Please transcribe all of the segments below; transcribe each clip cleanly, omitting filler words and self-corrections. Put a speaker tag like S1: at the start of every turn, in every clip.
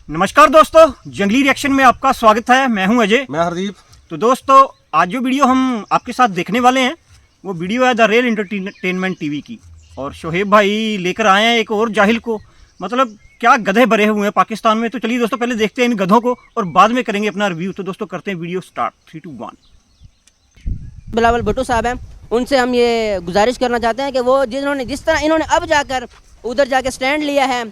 S1: नमस्कार दोस्तों, जंगली रिएक्शन में आपका स्वागत है। मैं हूं अजय।
S2: मैं हरदीप।
S1: तो दोस्तों, आज जो वीडियो हम आपके साथ देखने वाले हैं वो वीडियो है द रियल एंटरटेनमेंट टीवी की। और शोहेब भाई लेकर आए हैं एक और जाहिल को। मतलब क्या गधे भरे हुए हैं पाकिस्तान में। तो चलिए दोस्तों, पहले देखते हैं इन गधों को और बाद में करेंगे अपना रिव्यू। तो दोस्तों करते हैं वीडियो स्टार्ट। 3, 2, 1।
S3: बिलावल भुट्टो साहब हैं, उनसे हम ये गुजारिश करना चाहते हैं कि वो जिस तरह इन्होंने अब जाकर उधर जाके स्टैंड लिया है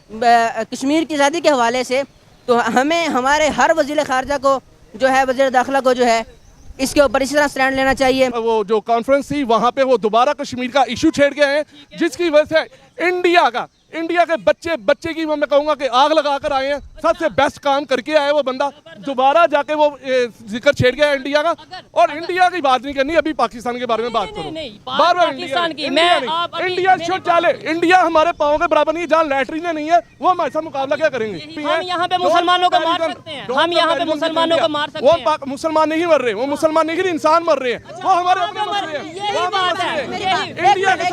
S3: कश्मीर की आज़ादी के हवाले से, तो हमें हमारे हर वज़ीर ख़ारजा को जो है, वज़ीर दाखिला को जो है, इसके ऊपर इसी तरह स्टैंड लेना चाहिए।
S2: वो जो कॉन्फ्रेंस थी वहाँ पे वो दोबारा कश्मीर का इशू छेड़ गए हैं, जिसकी वजह से इंडिया के बच्चे की मैं कहूँगा कि आग लगा कर आए हैं। सबसे बेस्ट काम करके आए वो बंदा, दोबारा जाके वो जिक्र छेड़ गया इंडिया का। और इंडिया की बात नहीं करनी, अभी पाकिस्तान के बारे में बात करो। बार बार इंडिया शुड चले। इंडिया हमारे पाँव के बराबर नहीं, जहाँ लैटरीन नहीं है वो हमारे साथ मुकाबला क्या करेंगे।
S4: हम यहाँ पे मुसलमानों को मार सकते हैं, हम यहाँ पे मुसलमानों को मार सकते हैं।
S2: वो मुसलमान नहीं मर रहे, वो मुसलमान नहीं, इंसान मर रहे हैं। वो हमारे अपने मसले हैं।
S4: यही बात है।
S2: इंडिया के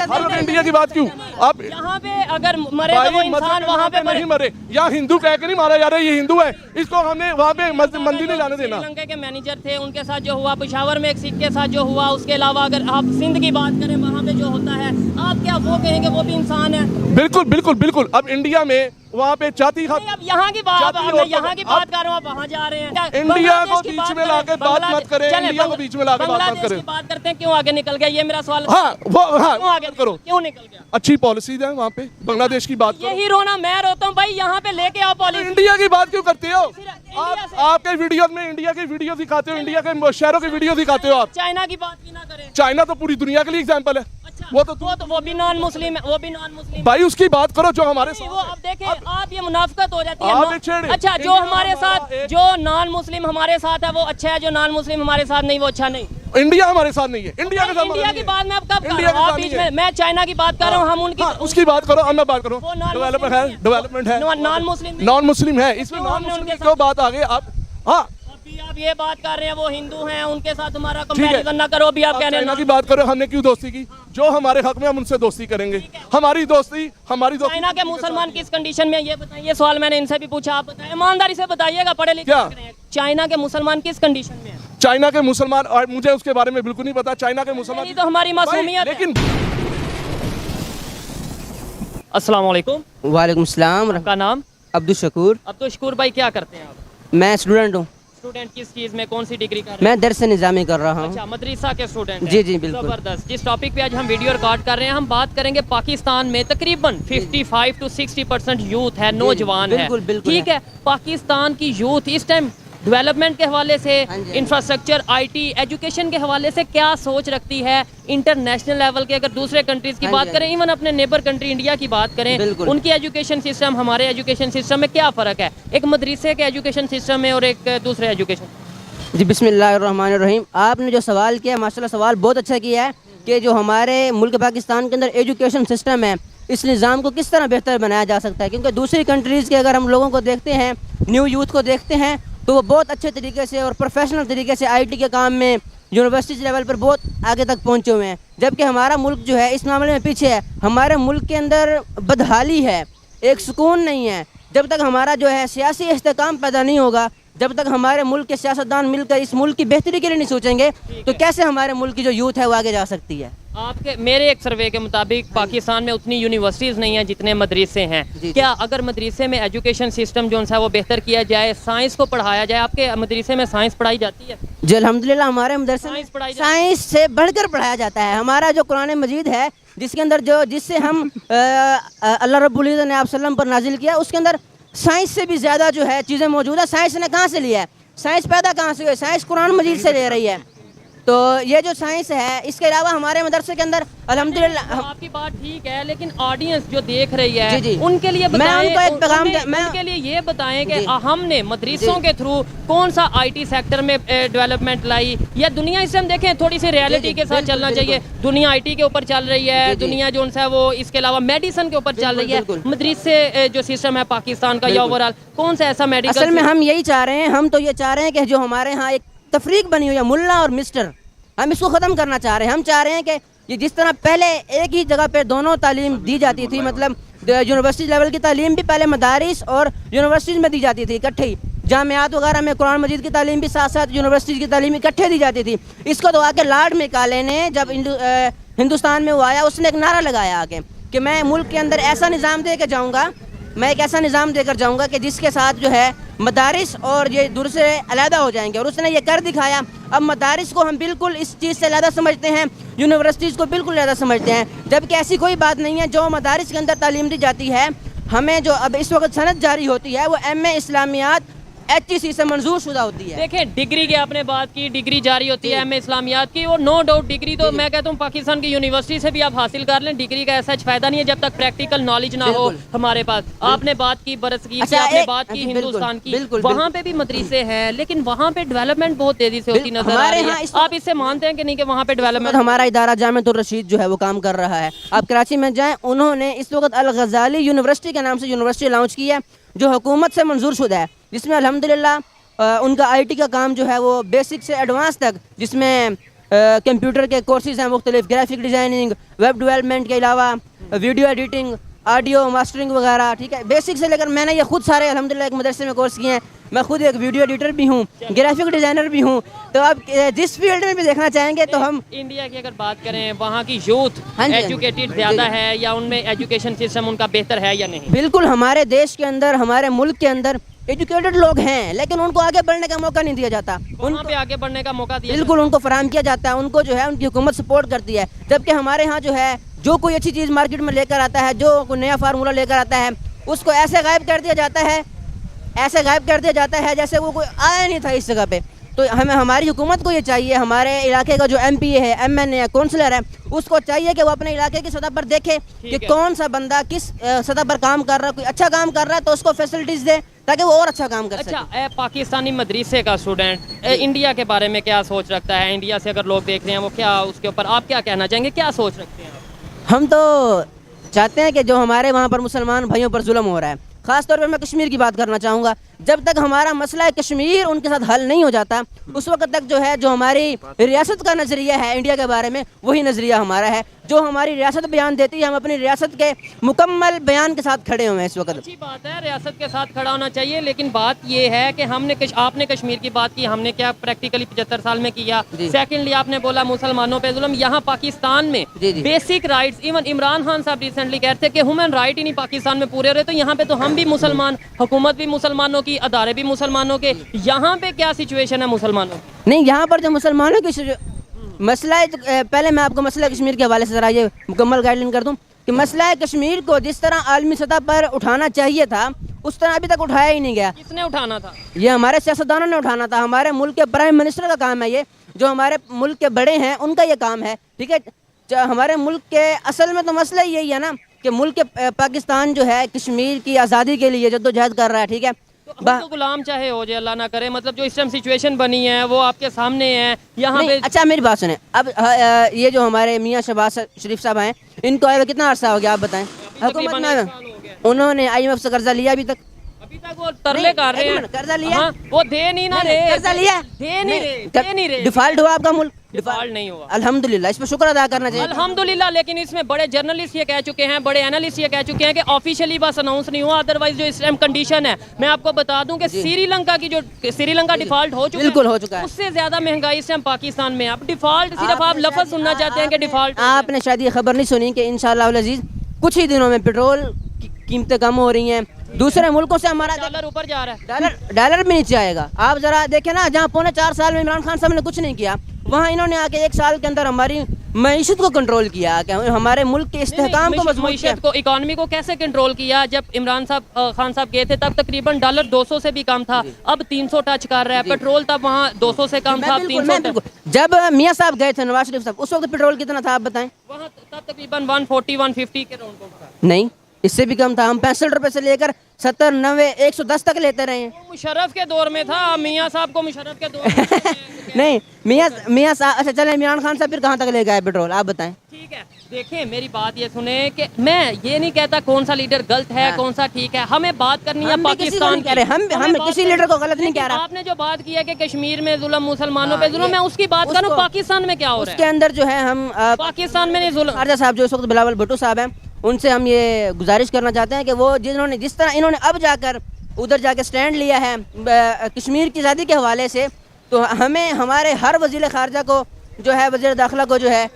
S2: साथ इंडिया की बात क्यों? अब
S4: यहाँ पे अगर मरे तो वो इंसान वहाँ पे
S2: नहीं मरे। यहाँ हिंदू कह के नहीं मारा जा रहा है, ये हिंदू है, इसको हमने वहाँ पे मंदिर नहीं जाने देना।
S4: श्रीलंका के मैनेजर थे, उनके साथ जो हुआ, पेशावर में एक सिख के साथ जो हुआ, उसके अलावा अगर आप सिंध की बात करें, वहाँ पे जो होता है, आप क्या वो कहेंगे वो भी इंसान है?
S2: बिल्कुल बिल्कुल बिल्कुल। अब इंडिया में वहाँ पे जाति
S4: अब यहाँ की बात कर रहा हूँ, आप वहाँ जा रहे हैं।
S2: इंडिया को बीच में लाके बात मत करें, इंडिया को बीच में लाके बात मत करें।
S4: बात करते हैं, क्यों आगे निकल गया, ये मेरा सवाल।
S2: हाँ
S4: आगे करो, क्यों निकल गया?
S2: अच्छी पॉलिसीज है वहाँ पे, बांग्लादेश की बात करो।
S4: यही रोना मैं रोता हूँ भाई, यहाँ पे लेके आओ पॉलिसी।
S2: इंडिया की बात क्यों करते हो आप? आपके वीडियो में इंडिया की वीडियो दिखाते हो, इंडिया के शहरों की वीडियो दिखाते हो आप।
S4: चाइना की बात भी ना करें।
S2: चाइना तो पूरी दुनिया के लिए एग्जाम्पल है।
S4: वो भी नॉन मुस्लिम है, वो भी नॉन मुस्लिम
S2: भाई, उसकी बात करो जो हमारे
S4: वो। अब देखें आप, ये मुनाफिकत हो जाती
S2: है।
S4: अच्छा, जो हमारे साथ, जो नॉन मुस्लिम हमारे साथ है वो अच्छा है, जो नॉन मुस्लिम हमारे साथ नहीं वो अच्छा नहीं।
S2: इंडिया हमारे साथ नहीं है। इंडिया के साथ
S4: इंडिया की बात मैं अब कब कर रहा हूँ? बीच में मैं चाइना की बात कर रहा हूँ, हम उनकी
S2: उसकी बात करो। अब मैं बात करूँ, डेवलपमेंट है, नॉन मुस्लिम है, इसमें नॉन मुस्लिम क्यों बात आ गई आप? हाँ,
S4: आप ये बात कर रहे हैं वो हिंदू हैं, उनके साथ हमारा कंपैरिजन ना करो। अभी आप कह रहे हैं
S2: की बात करो, हमने क्यों दोस्ती की? जो हमारे हक में हम उनसे दोस्ती करेंगे। हमारी दोस्ती
S4: चाइना के मुसलमान किस कंडीशन में, ये बताइए। सवाल मैंने इनसे भी पूछा, आप बताइए, ईमानदारी से बताइएगा, पढ़े लिखे हैं। चाइना के मुसलमान किस कंडीशन में है?
S2: चाइना के मुसलमान, और मुझे उसके बारे में बिल्कुल नहीं पता। चाइना के मुसलमान
S4: तो हमारी मासूमियत।
S2: लेकिन
S4: अस्सलाम वालेकुम।
S3: वालेकुम सलाम।
S4: आपका नाम?
S3: अब्दुल शकूर।
S4: अब्दुल शकूर भाई, क्या करते हैं आप?
S3: मैं स्टूडेंट हूँ।
S4: स्टूडेंट किस चीज़ में, कौन सी डिग्री कर रहे हैं?
S3: मैं दरस निज़ामी कर रहा हूँ।
S4: अच्छा, मदरसा के स्टूडेंट हैं।
S3: जी जी बिल्कुल।
S4: जबरदस्त। जिस टॉपिक पे आज हम वीडियो रिकॉर्ड कर रहे हैं, हम बात करेंगे पाकिस्तान में तकरीबन 55 to 60% यूथ है, नौजवान है। ठीक है, पाकिस्तान की यूथ इस टाइम डेवलपमेंट के हवाले से, इंफ्रास्ट्रक्चर, आईटी, एजुकेशन के हवाले से क्या सोच रखती है? इंटरनेशनल लेवल के अगर दूसरे कंट्रीज की बात करें, इवन अपने नेबर कंट्री इंडिया की बात करें, उनकी एजुकेशन सिस्टम, हमारे एजुकेशन सिस्टम में क्या फ़र्क है? एक मदरसे के एजुकेशन सिस्टम में और एक दूसरे एजुकेशन।
S3: जी बिस्मिल्लाहिर्रहमानिर्रहीम। आपने जो सवाल किया, माशाल्लाह सवाल बहुत अच्छा किया है कि जो हमारे मुल्क पाकिस्तान के अंदर एजुकेशन सिस्टम है, इस निज़ाम को किस तरह बेहतर बनाया जा सकता है। क्योंकि दूसरी कंट्रीज़ के अगर हम लोगों को देखते हैं, न्यू यूथ को देखते हैं, तो वो बहुत अच्छे तरीके से और प्रोफेशनल तरीके से आईटी के काम में यूनिवर्सिटी लेवल पर बहुत आगे तक पहुंचे हुए हैं। जबकि हमारा मुल्क जो है इस मामले में पीछे है। हमारे मुल्क के अंदर बदहाली है, एक सुकून नहीं है। जब तक हमारा जो है सियासी इस्तेकाम पैदा नहीं होगा, जब तक हमारे मुल्क के सियासतदान मिलकर इस मुल्क की बेहतरी के लिए नहीं सोचेंगे, तो कैसे हमारे मुल्क की जो यूथ है वो आगे जा सकती है?
S4: आपके मेरे एक सर्वे के मुताबिक पाकिस्तान में उतनी यूनिवर्सिटीज़ नहीं हैं जितने मदरसे हैं। क्या अगर मदरसे में एजुकेशन सिस्टम जो है वो बेहतर किया जाए, साइंस को पढ़ाया जाए? आपके मदरसे में साइंस पढ़ाई जाती है?
S3: जी अल्हम्दुलिल्लाह, हमारे मदरसे में साइंस से बढ़कर पढ़ाया जाता है। हमारा जो कुरान मजीद है, जिसके अंदर जिससे हम अल्लाह रब्बुल इज़्ज़त ने आप सल्लम पर नाजिल किया, उसके अंदर साइंस से भी ज़्यादा जो है चीज़ें मौजूद है। साइंस ने कहाँ से लिया है? साइंस पैदा कहाँ से हुई? साइंस कुरान मजीद से ले रही है। तो ये जो साइंस है, इसके अलावा हमारे मदरसे के अंदर अल्हम्दुलिल्लाह।
S4: आपकी बात ठीक है, लेकिन ऑडियंस जो देख रही है,
S3: जी जी,
S4: उनके लिए
S3: मैं उनको एक पैगाम
S4: उनके लिए ये बताएं कि हमने मदरसों के थ्रू कौन सा आईटी सेक्टर में डेवलपमेंट लाई, या दुनिया इसे हम देखें थोड़ी सी रियलिटी के साथ चलना चाहिए। दुनिया आईटी के ऊपर चल रही है, दुनिया जो है वो इसके अलावा मेडिसिन के ऊपर चल रही है। मदरसे जो सिस्टम है पाकिस्तान का या ओवरऑल कौन सा ऐसा मेडिकल?
S3: असल में हम यही चाह रहे हैं, हम तो ये चाह रहे हैं कि जो हमारे यहाँ एक तफरीक बनी हुई है मुल्ला और मिस्टर, हम इसको ख़त्म करना चाह रहे हैं। हम चाह रहे हैं कि ये जिस तरह पहले एक ही जगह पे दोनों तालीम दी जाती थी, मतलब यूनिवर्सिटी लेवल की तालीम भी पहले मदारिस और यूनिवर्सिटीज़ में दी जाती थी इकट्ठे ही, जामियात वगैरह में कुरान मजीद की तालीम भी साथ साथ यूनिवर्सिटीज़ की तालीम इकट्ठे दी जाती थी। इसको तो आके लॉर्ड मैकाले ने जब हिंदुस्तान में वो आया, उसने एक नारा लगाया आके कि मैं मुल्क के अंदर ऐसा निज़ाम दे के जाऊँगा, मैं एक ऐसा निज़ाम देकर जाऊँगा कि जिसके साथ जो है मदारिस और ये दूर से अलहदा हो जाएंगे, और उसने ये कर दिखाया। अब मदारिस को हम बिल्कुल इस चीज़ से अलहदा समझते हैं, यूनिवर्सिटीज़ को बिल्कुल अलहदा समझते हैं, जबकि ऐसी कोई बात नहीं है। जो मदारिस के अंदर तालीम दी जाती है, हमें जो अब इस वक्त सनद जारी होती है वो MA इस्लामियात HEC से मंजूर शुदा होती है।
S4: देखें, डिग्री की आपने बात की, डिग्री जारी होती है MA इस्लामियात की, और नो डाउट डिग्री तो मैं कहता हूँ पाकिस्तान की यूनिवर्सिटी से भी आप हासिल कर लें, डिग्री का ऐसा फायदा नहीं है जब तक प्रैक्टिकल नॉलेज ना हो हमारे पास। आपने बात की बरसगीर की, आपने बात की हिंदुस्तान की, वहाँ पे भी मदरसे हैं, लेकिन वहाँ पे डेवलपमेंट बहुत तेजी से होती नजर आ रही है। आप इससे मानते हैं कि नहीं कि वहाँ पे डेवलपमेंट?
S3: हमारा इदारा जामिअतुर रशीद जो है वो काम कर रहा है। आप कराची में जाएं, उन्होंने इस वक्त अल गज़ाली यूनिवर्सिटी के नाम से यूनिवर्सिटी लॉन्च की है, जो हुकूमत से मंजूर शुदा है, जिसमें अल्हम्दुलिल्लाह उनका IT का काम जो है वो बेसिक से एडवांस तक, जिसमें कंप्यूटर के कोर्सेज हैं मुख्तलिफ, ग्राफिक डिज़ाइनिंग, वेब डेवलपमेंट के अलावा वीडियो एडिटिंग, ऑडियो मास्टरिंग वगैरह, ठीक है, बेसिक से लेकर मैंने ये खुद सारे अल्हम्दुलिल्लाह एक मदरसे में कोर्स किए हैं। मैं खुद एक वीडियो एडिटर भी हूँ, ग्राफिक डिज़ाइनर भी हूँ। तो अब जिस फील्ड में भी देखना चाहेंगे तो हम
S4: इंडिया की अगर बात करें, वहाँ की यूथ एजुकेटेड ज़्यादा है या उनमें एजुकेशन सिस्टम उनका बेहतर है या नहीं?
S3: बिल्कुल, हमारे देश के अंदर, हमारे मुल्क के अंदर एजुकेटेड लोग हैं, लेकिन उनको आगे बढ़ने का मौका नहीं दिया जाता।
S4: वहाँ पे आगे बढ़ने का मौका दिया
S3: बिल्कुल उनको फराहम किया जाता है, उनको जो है उनकी हुकूमत सपोर्ट करती है। जबकि हमारे यहाँ जो है जो कोई अच्छी चीज़ मार्केट में लेकर आता है, जो कोई नया फार्मूला लेकर आता है, उसको ऐसे गायब कर दिया जाता है, ऐसे गायब कर दिया जाता है जैसे वो कोई आया नहीं था इस जगह पे। तो हमें, हमारी हुकूमत को ये चाहिए, हमारे इलाके का जो MPA है, MNA है, काउंसलर है, उसको चाहिए कि वो अपने इलाके की सतह पर देखे कि कौन सा बंदा किस सतह पर काम कर रहा है। कोई अच्छा काम कर रहा है तो उसको फैसिलिटीज़ दे ताकि वो और अच्छा काम कर सके।
S4: अच्छा, पाकिस्तानी मदरसे का स्टूडेंट इंडिया के बारे में क्या सोच रखता है? इंडिया से अगर लोग देख रहे हैं, वो क्या, उसके ऊपर आप क्या कहना चाहेंगे, क्या सोच रखते हैं?
S3: हम तो चाहते हैं कि जो हमारे वहाँ पर मुसलमान भाइयों पर जुल्म हो रहा है, ख़ास तौर पर मैं कश्मीर की बात करना चाहूँगा, जब तक हमारा मसला कश्मीर उनके साथ हल नहीं हो जाता, उस वक्त तक जो है जो हमारी रियासत का नज़रिया है इंडिया के बारे में, वही नज़रिया हमारा है। जो हमारी रियासत बयान देती है, हम अपनी रियासत के मुकम्मल बयान के साथ खड़े हुए हैं इस वक्त।
S4: अच्छी बात है, रियासत के साथ खड़ा होना चाहिए, लेकिन बात ये है कि आपने कश्मीर की बात की, हमने क्या प्रैक्टिकली 75 साल में किया। सेकेंडली आपने बोला मुसलमानों पे जुल्म। यहाँ पाकिस्तान में basic rights, even Imran Khan साहब रिसेंटली कहते थे कि ह्यूमन राइट ही नहीं पाकिस्तान में पूरे हो रहे, तो यहाँ पे तो हम भी मुसलमान, हुकूमत भी मुसलमानों की, अदारे भी मुसलमानों के, यहाँ पे क्या सिचुएशन है मुसलमानों की?
S3: नहीं, यहाँ पर जो मुसलमानों की मसला है, तो पहले मैं आपको मसला कश्मीर के हवाले से ज़रा ये मुकम्मल गाइडलाइन कर दूं कि मसला है कश्मीर को जिस तरह आलमी सतह पर उठाना चाहिए था, उस तरह अभी तक उठाया ही नहीं गया।
S4: किसने उठाना था?
S3: ये हमारे सियासतदानों ने उठाना था। हमारे मुल्क के प्राइम मिनिस्टर का काम है ये, जो हमारे मुल्क के बड़े हैं उनका ये काम है, ठीक है। हमारे मुल्क के असल में तो मसला यही है ना कि मुल्क के पाकिस्तान जो है कश्मीर की आज़ादी के लिए जद्दोजहद कर रहा है, ठीक है।
S4: तो गुलाम चाहे हो जाए, अल्लाह ना करे, मतलब जो इस टाइम सिचुएशन बनी है वो आपके सामने है यहाँ पे।
S3: अच्छा, मेरी बात सुने, अब ये जो हमारे मियाँ शहबाज शरीफ साहब हैं, इनको आए हुए कितना अर्सा हो गया आप बताएं? हुकूमत में उन्होंने IMF से कर्जा लिया?
S4: अभी तक वो तरले कर रहे हैं।
S3: कर्जा लिया?
S4: वो दे नहीं ना रहे।
S3: कर्जा लिया?
S4: दे नहीं रहे।
S3: डिफॉल्ट हुआ आपका मुल्क?
S4: डिफॉल्ट नहीं हुआ,
S3: अल्हम्दुलिल्लाह, इस पर शुक्र अदा करना चाहिए
S4: अल्हम्दुलिल्लाह। लेकिन इसमें बड़े जर्नलिस्ट ये कह चुके हैं, बड़े एनालिस्ट ये कह चुके हैं कि ऑफिशियली बस अनाउंस नहीं हुआ, अदरवाइज जो इस टाइम कंडीशन है, मैं आपको बता दूं कि श्रीलंका की जो श्रीलंका डिफॉल्ट हो चुका है,
S3: बिल्कुल हो चुका है,
S4: उससे ज्यादा महंगाई इस टाइम पाकिस्तान में। आप डिफॉल्ट सिर्फ आप लफ्ज सुनना चाहते हैं कि डिफॉल्ट।
S3: आपने शायद ये खबर नहीं सुनी कि इंशाअल्लाह अज़ीज़ कुछ ही दिनों में पेट्रोल की कीमतें कम हो रही हैं, दूसरे मुल्कों से हमारा
S4: डॉलर ऊपर जा रहा है,
S3: डॉलर भी नीचे आएगा। आप जरा देखें ना, जहाँ 4.25 साल में इमरान खान साहब ने कुछ नहीं किया, वहाँ इन्होंने आके 1 साल के अंदर हमारी मईशत को कंट्रोल किया, हमारे मुल्क के इस्तेहकाम को मजबूत किया।
S4: मईशत को, इकोनॉमी को कैसे कंट्रोल किया? जब इमरान खान साहब गए थे तब तकरीबन डॉलर 200 से भी कम था, अब 300 टच कर रहा है। पेट्रोल तब वहाँ 200 से कम था, 300।
S3: जब मियाँ साहब गए थे, नवाज शरीफ साहब, उस वक्त पेट्रोल कितना था आप बताएं?
S4: वहाँ तब तकरीबन 140-150 के राउंड था।
S3: नहीं, इससे भी कम था। हम 65 रुपए से लेकर 70, 90, 110 तक लेते रहे हैं।
S4: मुशर्रफ के दौर में था, मियाँ साहब को मुशर्रफ के दौर में
S3: नहीं, मियाँ साहब, अच्छा चले, इमरान खान साहब फिर कहाँ तक ले गए पेट्रोल, आप बताएं?
S4: ठीक है, देखें मेरी बात ये सुने कि मैं ये नहीं कहता कौन सा लीडर गलत है, कौन सा ठीक है, हमें बात करनी है पाकिस्तान की।
S3: हम किसी लीडर को गलत नहीं कह रहा।
S4: आपने जो बात की है कि कश्मीर में जुल्म, मुसलमानों पे जुल्म, मैं उसकी बात करूँ पाकिस्तान में क्या हो रहा है।
S3: उसके अंदर जो है हम
S4: पाकिस्तान में नहीं जुल्म।
S3: खारजा साहब जो इस वक्त बिलावल भुट्टो साहब हैं, उनसे हम ये गुजारिश करना चाहते हैं कि वो जिस तरह इन्होंने अब जाकर उधर जाके स्टैंड लिया है कश्मीर की आज़ादी के हवाले से, तो हमें हमारे हर वज़ीर ख़ारजा को जो है, वज़ीर दाखिला को जो है,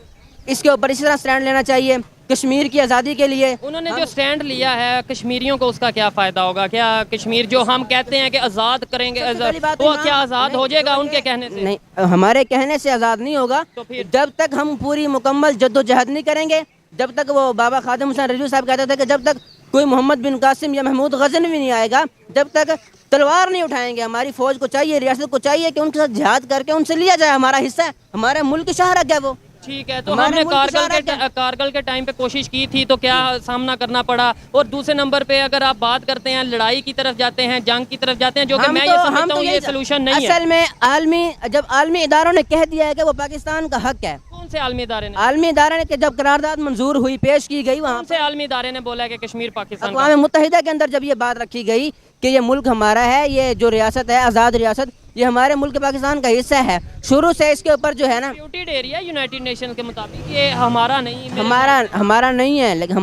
S3: इसके ऊपर इसी तरह स्टैंड लेना चाहिए कश्मीर की आज़ादी के लिए।
S4: उन्होंने जो स्टैंड लिया है, कश्मीरियों को उसका क्या फ़ायदा होगा? क्या कश्मीर जो हम कहते हैं कि आज़ाद करेंगे, वो क्या आज़ाद हो जाएगा उनके कहने से?
S3: नहीं, हमारे कहने से आज़ाद नहीं होगा।
S4: तो फिर
S3: जब तक हम पूरी मुकम्मल जद्दोजहद नहीं करेंगे, जब तक वो बाबा खादिम हुसैन रिजवी साहब कहते थे कि जब तक कोई मोहम्मद बिन कासिम या महमूद गज़नवी नहीं आएगा, जब तक तलवार नहीं उठाएंगे, हमारी फ़ौज को चाहिए, रियासत को चाहिए कि उनके साथ जिहाद करके उनसे लिया जाए, हमारा हिस्सा है, हमारे मुल्क की शहरत है वो।
S4: ठीक है, तो
S3: हमारे
S4: हमने
S3: मुल्क की शहरत
S4: कारगिल के टाइम पे कोशिश की थी, तो क्या सामना करना पड़ा? और दूसरे नंबर पे अगर आप बात करते हैं लड़ाई की तरफ जाते हैं, जंग की तरफ जाते हैं, जो कि मैं ये समझता हूँ ये सोल्यूशन नहीं है।
S3: असल में जब आलमी इदारों ने कह दिया है कि वो पाकिस्तान का हक है।
S4: कौन से आलमी इदारे ने?
S3: आलमी इदारे ने जब करारदाद मंजूर हुई, पेश की गई, वहाँ
S4: कौन से आलमी इदारे ने बोला है कि कश्मीर पाकिस्तान का?
S3: अक़वाम मुत्तहिदा के अंदर जब ये बात रखी गई कि ये मुल्क हमारा है, ये जो रियासत है, आज़ाद रियासत, ये हमारे मुल्क पाकिस्तान का हिस्सा है, शुरू से इसके ऊपर जो है ना,
S4: डिस्प्यूटेड एरिया यूनाइटेड नेशन के मुताबिक ये हमारा नहीं है।
S3: हमारा नहीं है, लेकिन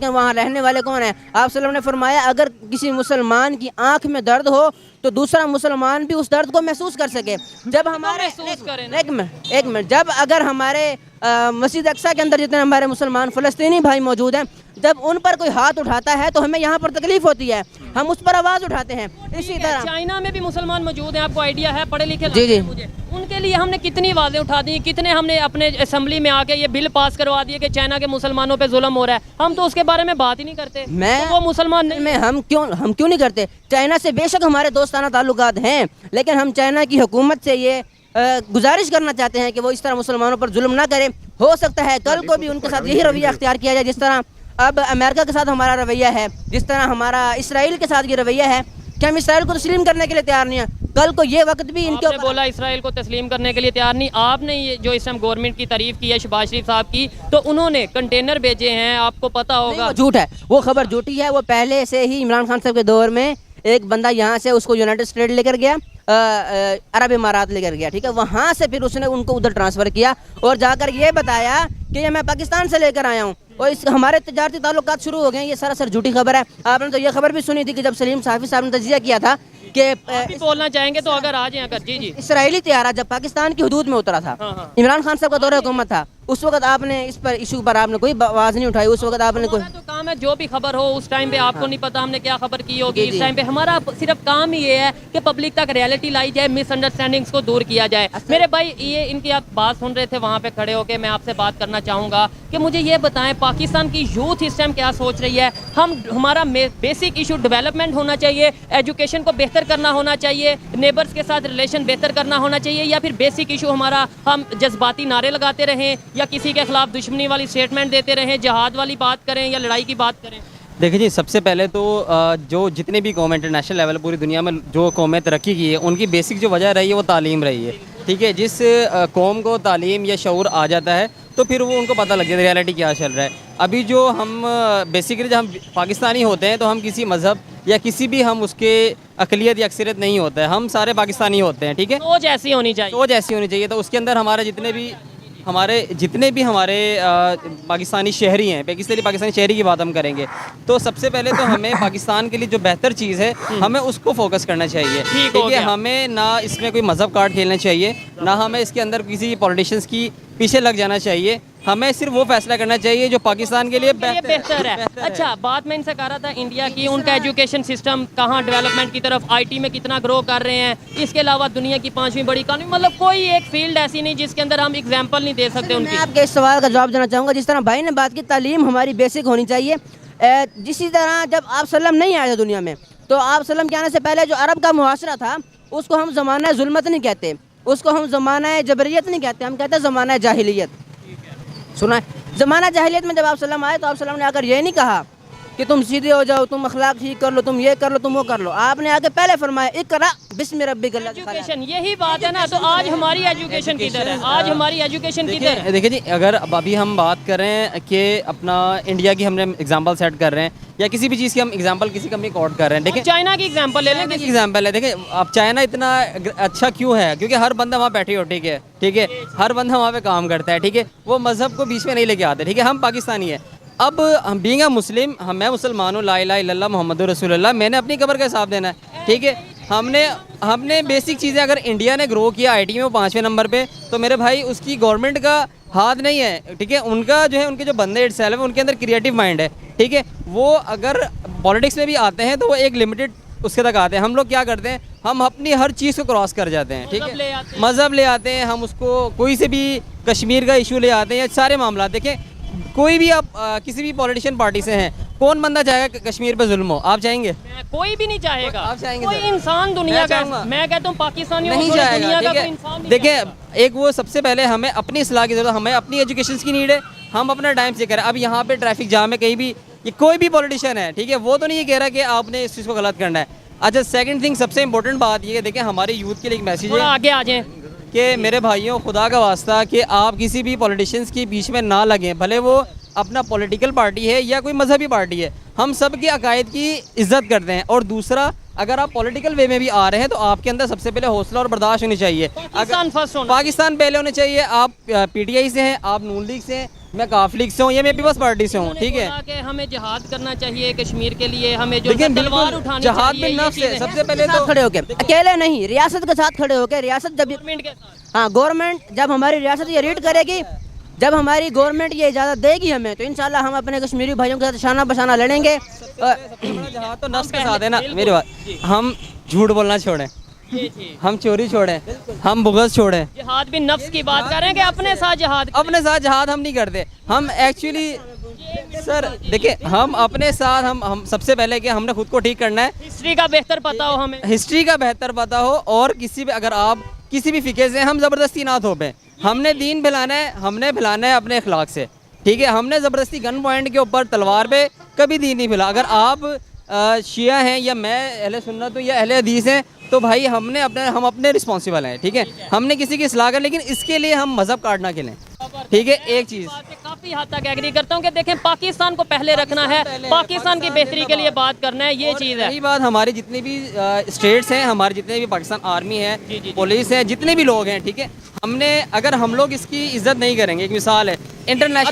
S3: वहाँ रहने वाले कौन है? आप सल्लल्लाहु अलैहि वसल्लम ने फरमाया अगर किसी मुसलमान की आंख में दर्द हो तो दूसरा मुसलमान भी उस दर्द को महसूस कर सके। जब हमारे एक मिनट जब अगर हमारे मस्जिद अक्सा के अंदर जितने हमारे मुसलमान फ़लस्तीनी भाई मौजूद हैं, जब उन पर कोई हाथ उठाता है तो हमें यहाँ पर तकलीफ होती है, हम उस पर आवाज़ उठाते हैं। इसी तरह
S4: चाइना में भी मुसलमान मौजूद हैं, आपको आइडिया है? पढ़े लिखे
S3: जी जी,
S4: मुझे उनके लिए हमने कितनी आवाज़ें उठा दी, कितने हमने अपने असेंबली में आके ये बिल पास करवा दिए कि चाइना के मुसलमानों पे जुल्म हो रहा है, हम तो उसके बारे में बात ही नहीं करते। तो वो मुसलमान नहीं
S3: में हम क्यों नहीं करते? चाइना से बेशक हमारे दोस्ताना ताल्लुकात हैं, लेकिन हम चाइना की हुकूमत से ये गुजारिश करना चाहते हैं कि वो इस तरह मुसलमानों पर जुल्म ना करे। हो सकता है कल को भी उनके साथ यही रवैया अख्तियार किया जाए जिस तरह अब अमेरिका के साथ हमारा रवैया है, जिस तरह हमारा इसराइल के साथ ये रवैया है कि हम इसराइल को तस्लीम करने के लिए तैयार नहीं है। कल को ये वक्त भी इनके
S4: आपने बोला इसराइल को तस्लीम करने के लिए तैयार नहीं। आपने ये जो इस टाइम गवर्नमेंट की तारीफ की है शहबाज शरीफ साहब की, तो उन्होंने कंटेनर भेजे हैं, आपको पता होगा।
S3: वो झूठ है, वो खबर झूठी है। वो पहले से ही इमरान खान साहब के दौर में एक बंदा यहाँ से उसको यूनाइटेड स्टेट लेकर गया, अरब इमारात लेकर गया, ठीक है, वहाँ से फिर उसने उनको उधर ट्रांसफ़र किया और जाकर ये बताया कि ये मैं पाकिस्तान से लेकर आया हूँ और इस हमारे तजारती ताल्लुकात शुरू हो गए। ये सरासर झूठी खबर है। आपने तो ये खबर भी सुनी थी कि जब सलीम साफ़ी साहब ने तजिया किया था कि
S4: आप भी बोलना चाहेंगे तो अगर आ जाए। जी जी,
S3: इसराइली तैयारा जब पाकिस्तान की हदूद में उतरा था, इमरान खान साहब का दौर हुकूमत था, उस वक्त आपने इस पर इशू पर आपने कोई आवाज़ नहीं उठाई। उस वक्त आपने कोई
S4: तो काम है जो भी खबर हो उस टाइम पे आपको नहीं पता हमने क्या खबर की होगी। इस टाइम पे हमारा सिर्फ काम ही ये है कि पब्लिक तक रियलिटी लाई जाए, मिसअंडरस्टैंडिंग्स को दूर किया जाए। मेरे भाई ये इनकी आप बात सुन रहे थे वहाँ पे खड़े होके, मैं आपसे बात करना चाहूँगा कि मुझे ये बताएं पाकिस्तान की यूथ इस टाइम क्या सोच रही है। हमारा बेसिक इशू डेवलपमेंट होना चाहिए, एजुकेशन को बेहतर करना होना चाहिए, नेबर्स के साथ रिलेशन बेहतर करना होना चाहिए, या फिर बेसिक इशू हमारा हम जज्बाती नारे लगाते रहें या किसी के खिलाफ दुश्मनी वाली स्टेटमेंट देते रहें, जहाद वाली बात करें या लड़ाई की बात करें?
S5: देखिए जी, सबसे पहले तो जो जितने भी कौम इंटरनेशनल लेवल पूरी दुनिया में जो कौमें तरक्की की है उनकी बेसिक जो वजह रही है वो तालीम रही है। ठीक है, जिस कौम को तालीम या शऊर आ जाता है तो फिर वो उनको पता लग जाता है रियलिटी क्या चल रहा है। अभी जो हम बेसिकली जब हम पाकिस्तानी होते हैं तो हम किसी मज़हब या किसी भी हम उसके अकलियत या अक्सरियत नहीं होता है, हम सारे पाकिस्तानी होते हैं। ठीक है,
S4: सोच ऐसी होनी चाहिए,
S5: सोच ऐसी होनी चाहिए। तो उसके अंदर हमारे जितने भी हमारे पाकिस्तानी शहरी हैं, बेसिकली पाकिस्तानी शहरी की बात हम करेंगे तो सबसे पहले तो हमें पाकिस्तान के लिए जो बेहतर चीज़ है हमें उसको फोकस करना चाहिए। ठीक है, हमें ना इसमें कोई मज़हब कार्ड खेलना चाहिए, ना हमें इसके अंदर किसी पॉलिटिशियंस की पीछे लग जाना चाहिए। हमें सिर्फ वो फैसला करना चाहिए जो पाकिस्तान के लिए
S4: बेहतर है। अच्छा, बात मैं इनसे कर रहा था इंडिया की, उनका एजुकेशन सिस्टम कहाँ डेवलपमेंट की तरफ, आईटी में कितना ग्रो कर रहे हैं, इसके अलावा दुनिया की 5वीं बड़ी इकॉनमी, मतलब कोई एक फील्ड ऐसी नहीं जिसके अंदर हम एग्जाम्पल नहीं दे सकते उनकी।
S3: मैं आपके इस सवाल का जवाब देना चाहूँगा। जिस तरह भाई ने बात की तालीम हमारी बेसिक होनी चाहिए, जिसी तरह जब आप सल्लम नहीं आए थे दुनिया में तो आप सल्लम के आने से पहले जो अरब का मुआशरा था उसको हम ज़माना जुल्मत नहीं कहते, उसको हम ज़माना जबरियत नहीं कहते, हम कहते हैं ज़माना जाहिलियत। सुना है, ज़माना जाहिलियत में जब आप सल्लम आए तो आप सल्लम ने आकर ये नहीं कहा कि तुम सीधे हो जाओ, तुम अखलाक ठीक कर लो, तुम ये कर लो, तुम वो कर लो। आपने आके पहले फरमाया इकरा बिस्मि रब्बिकल लज़ी खलक़।
S4: एजुकेशन, यही बात है ना। तो आज हमारी एजुकेशन किधर है? आज हमारी एजुकेशन किधर है?
S5: देखिए जी, अगर अभी हम बात कर रहे हैं कि अपना इंडिया की हमने एग्जांपल सेट कर रहे हैं या किसी भी चीज़ की हम एग्जांपल किसी कंपनी को आउट कर रहे हैं, देखिए
S4: चाइना की एग्जांपल ले लें,
S5: किसी एग्जांपल है। देखिए अब चाइना इतना अच्छा क्यों है? क्योंकि हर बंदा वहाँ बैठे हो, ठीक है, हर बंदा वहाँ पे काम करता है, ठीक है, वो मज़हब को बीच में नहीं लेके आते, ठीक है। हम पाकिस्तानी है, अब हम बीइंग अ मुस्लिम मैं मुसलमान हूँ, ला इलाहा इल्लल्लाह मुहम्मदुर रसूलुल्लाह, मैंने अपनी कब्र का हिसाब देना है, ठीक है। हमने बेसिक चीज़ें, अगर इंडिया ने ग्रो किया आईटी में वो 5वें नंबर पे, तो मेरे भाई उसकी गवर्नमेंट का हाथ नहीं है, ठीक है। उनका जो है, उनके जो बंदे इटसेल्फ है, उनके अंदर क्रिएटिव माइंड है, ठीक है। वो अगर पॉलिटिक्स में भी आते हैं तो वो एक लिमिटेड उसके तक आते हैं। हम लोग क्या करते हैं, हम अपनी हर चीज़ को क्रॉस कर जाते हैं, ठीक है। मज़हब ले आते हैं, हम उसको कोई से भी कश्मीर का इशू ले आते हैं, सारे मामला देखें। कोई भी आप किसी भी पॉलिटिशियन पार्टी से हैं, कौन बंदा चाहेगा कश्मीर पे जुल्म हो? आप चाहेंगे?
S4: कोई भी नहीं चाहेगा।
S5: आप चाहेंगे?
S4: कोई इंसान दुनिया का, मैं कहता हूँ पाकिस्तानियों
S5: नहीं
S4: को
S5: जाएगा,
S4: दुनिया का
S5: ठीक
S4: कोई
S5: है।
S4: इंसान नहीं
S5: देखिए, एक वो सबसे पहले हमें अपनी इस्लाह की ज़रूरत, हमें अपनी एजुकेशन की नीड है, हम अपना टाइम से करें। अब यहाँ पे ट्रैफिक जाम है, कहीं भी ये कोई भी पॉलिटिशियन है, ठीक है, वो तो नहीं ये कह रहा कि आपने इस चीज़ को गलत करना है। अच्छा, सेकंड थिंग, सबसे इंपॉर्टेंट बात ये है, देखिए हमारे यूथ के लिए एक मैसेज
S4: थोड़ा
S5: है
S4: आगे आ जाएं।
S5: कि मेरे भाइयों, खुदा का वास्ता कि आप किसी भी पॉलिटिशियंस के बीच में ना लगें, भले वो अपना पॉलिटिकल पार्टी है या कोई मजहबी पार्टी है। हम सब के अकायद की इज्जत करते हैं। और दूसरा, अगर आप पॉलिटिकल वे में भी आ रहे हैं तो आपके अंदर सबसे पहले हौसला और बर्दाश्त होनी चाहिए।
S4: पाकिस्तान फर्स्ट होना,
S5: पाकिस्तान पहले होने चाहिए। आप पीटीआई से हैं, आप नून लीग से हैं, मैं काफ लीग से हूँ, या मैं पीपल्स पार्टी से हूँ, ठीक है।
S4: कि हमें जिहाद करना चाहिए कश्मीर के लिए, हमें जो
S5: देखिए,
S4: तलवार
S5: बिल्कुल
S4: उठानी
S5: जहाद
S4: चाहिए,
S5: बिन
S4: ये
S5: नफ्स है।
S4: चीज़ें
S5: सबसे पहले
S3: साथ
S5: तो
S3: खड़े होके, अकेले नहीं, रियासत के साथ खड़े होके, रियासत जब
S4: गवर्नमेंट के साथ।
S3: हाँ, गवर्नमेंट जब हमारी रियासत ये रीड करेगी, जब हमारी गवर्नमेंट ये इजाज़त देगी हमें, तो इंशाल्लाह हम अपने कश्मीरी भाइयों के साथ शाना बशाना लड़ेंगे।
S5: जहाद तो नफ्स के साथ है ना मेरी बात। हम झूठ बोलना छोड़ें, हम चोरी छोड़ें, हम बुग़्ज़ छोड़ें।
S4: जिहाद भी नफ्स की बात कर रहे हैं कि अपने साथ जिहाद करें।
S5: अपने साथ जहाद हम नहीं करते। हम एक्चुअली सर देखिए, हम अपने साथ हम सबसे पहले कि हमने खुद को ठीक करना है।
S4: हिस्ट्री का बेहतर पता हो हमें,
S5: हिस्ट्री का बेहतर पता हो, और किसी भी, अगर आप किसी भी फ़िके से, हम ज़बरदस्ती ना थोपें। हमने दीन फैलाना है, हमने फैलाना है अपने अखलाक से, ठीक है। हमने ज़बरदस्ती गन पॉइंट के ऊपर तलवार पे कभी दीन नहीं फैला। अगर आप शिया हैं या मैं अहले सुन्नत हूँ या अहले हदीस हैं, तो भाई हम अपने रिस्पॉन्सिबल हैं, ठीक है। हमने किसी की इस्लाह कर, लेकिन इसके लिए हम मज़हब काट ना खेलें, ठीक है। एक चीज़
S4: काफ़ी हद तक एग्री करता हूँ कि देखें, पाकिस्तान को पहले रखना है, पाकिस्तान की बेहतरी के लिए बात करना है, ये चीज़ है।
S5: यही बात, हमारी जितनी भी स्टेट्स हैं, हमारे जितने भी पाकिस्तान आर्मी है, पुलिस है, जितने भी लोग हैं, ठीक है, अगर हम लोग इसकी इज्जत नहीं करेंगे, एक मिसाल है, इंटरनेशनल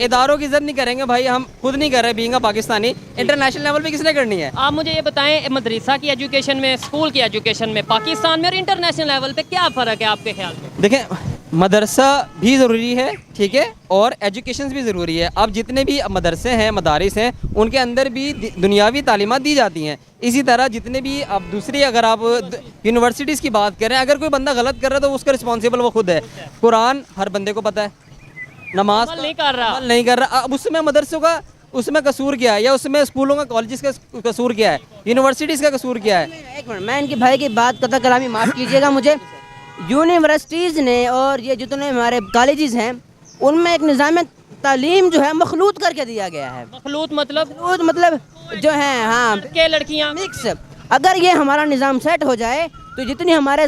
S4: इदारों की
S5: इज्जत नहीं करेंगे भाई, हम खुद नहीं कर रहे being a Pakistani, international level पे किसने करनी है?
S4: आप मुझे ये बताएं, मदरसा की एजुकेशन में, स्कूल की एजुकेशन में पाकिस्तान में और इंटरनेशनल लेवल पे क्या फ़र्क है आपके ख्याल में?
S5: देखें, मदरसा भी ज़रूरी है, ठीक है, और एजुकेशन भी ज़रूरी है। अब जितने भी मदरसे हैं, मदारिस हैं, उनके अंदर भी दुनियावी तालीमात दी जाती हैं। इसी तरह जितने भी, अब दूसरी, अगर आप यूनिवर्सिटीज़ की बात करें, अगर कोई बंदा गलत कर रहा है तो उसका रिस्पॉन्सिबल वो खुद है। कुरान हर बंदे को पता है, नमाज
S4: अमल नहीं कर रहा,
S5: अमल नहीं कर रहा। अब उसमें मदरसों का उसमें कसूर क्या है, या उसमें स्कूलों का, कॉलेजेस का कसूर क्या है, यूनिवर्सिटीज़ का कसूर क्या है?
S3: एक मिनट, मैं इनकी भाई की बात कतई कलामी माफ़ कीजिएगा मुझे। यूनिवर्सिटीज़ ने और ये जितने हमारे कॉलेजेस हैं, उनमें एक निज़ाम तालीम जो है मखलूत करके दिया गया है।
S4: मखलूत मतलब
S3: मतलब जो है, हाँ,
S4: के लड़कियाँ
S3: मिक्स। अगर ये हमारा निज़ाम सेट हो जाए तो जितनी हमारे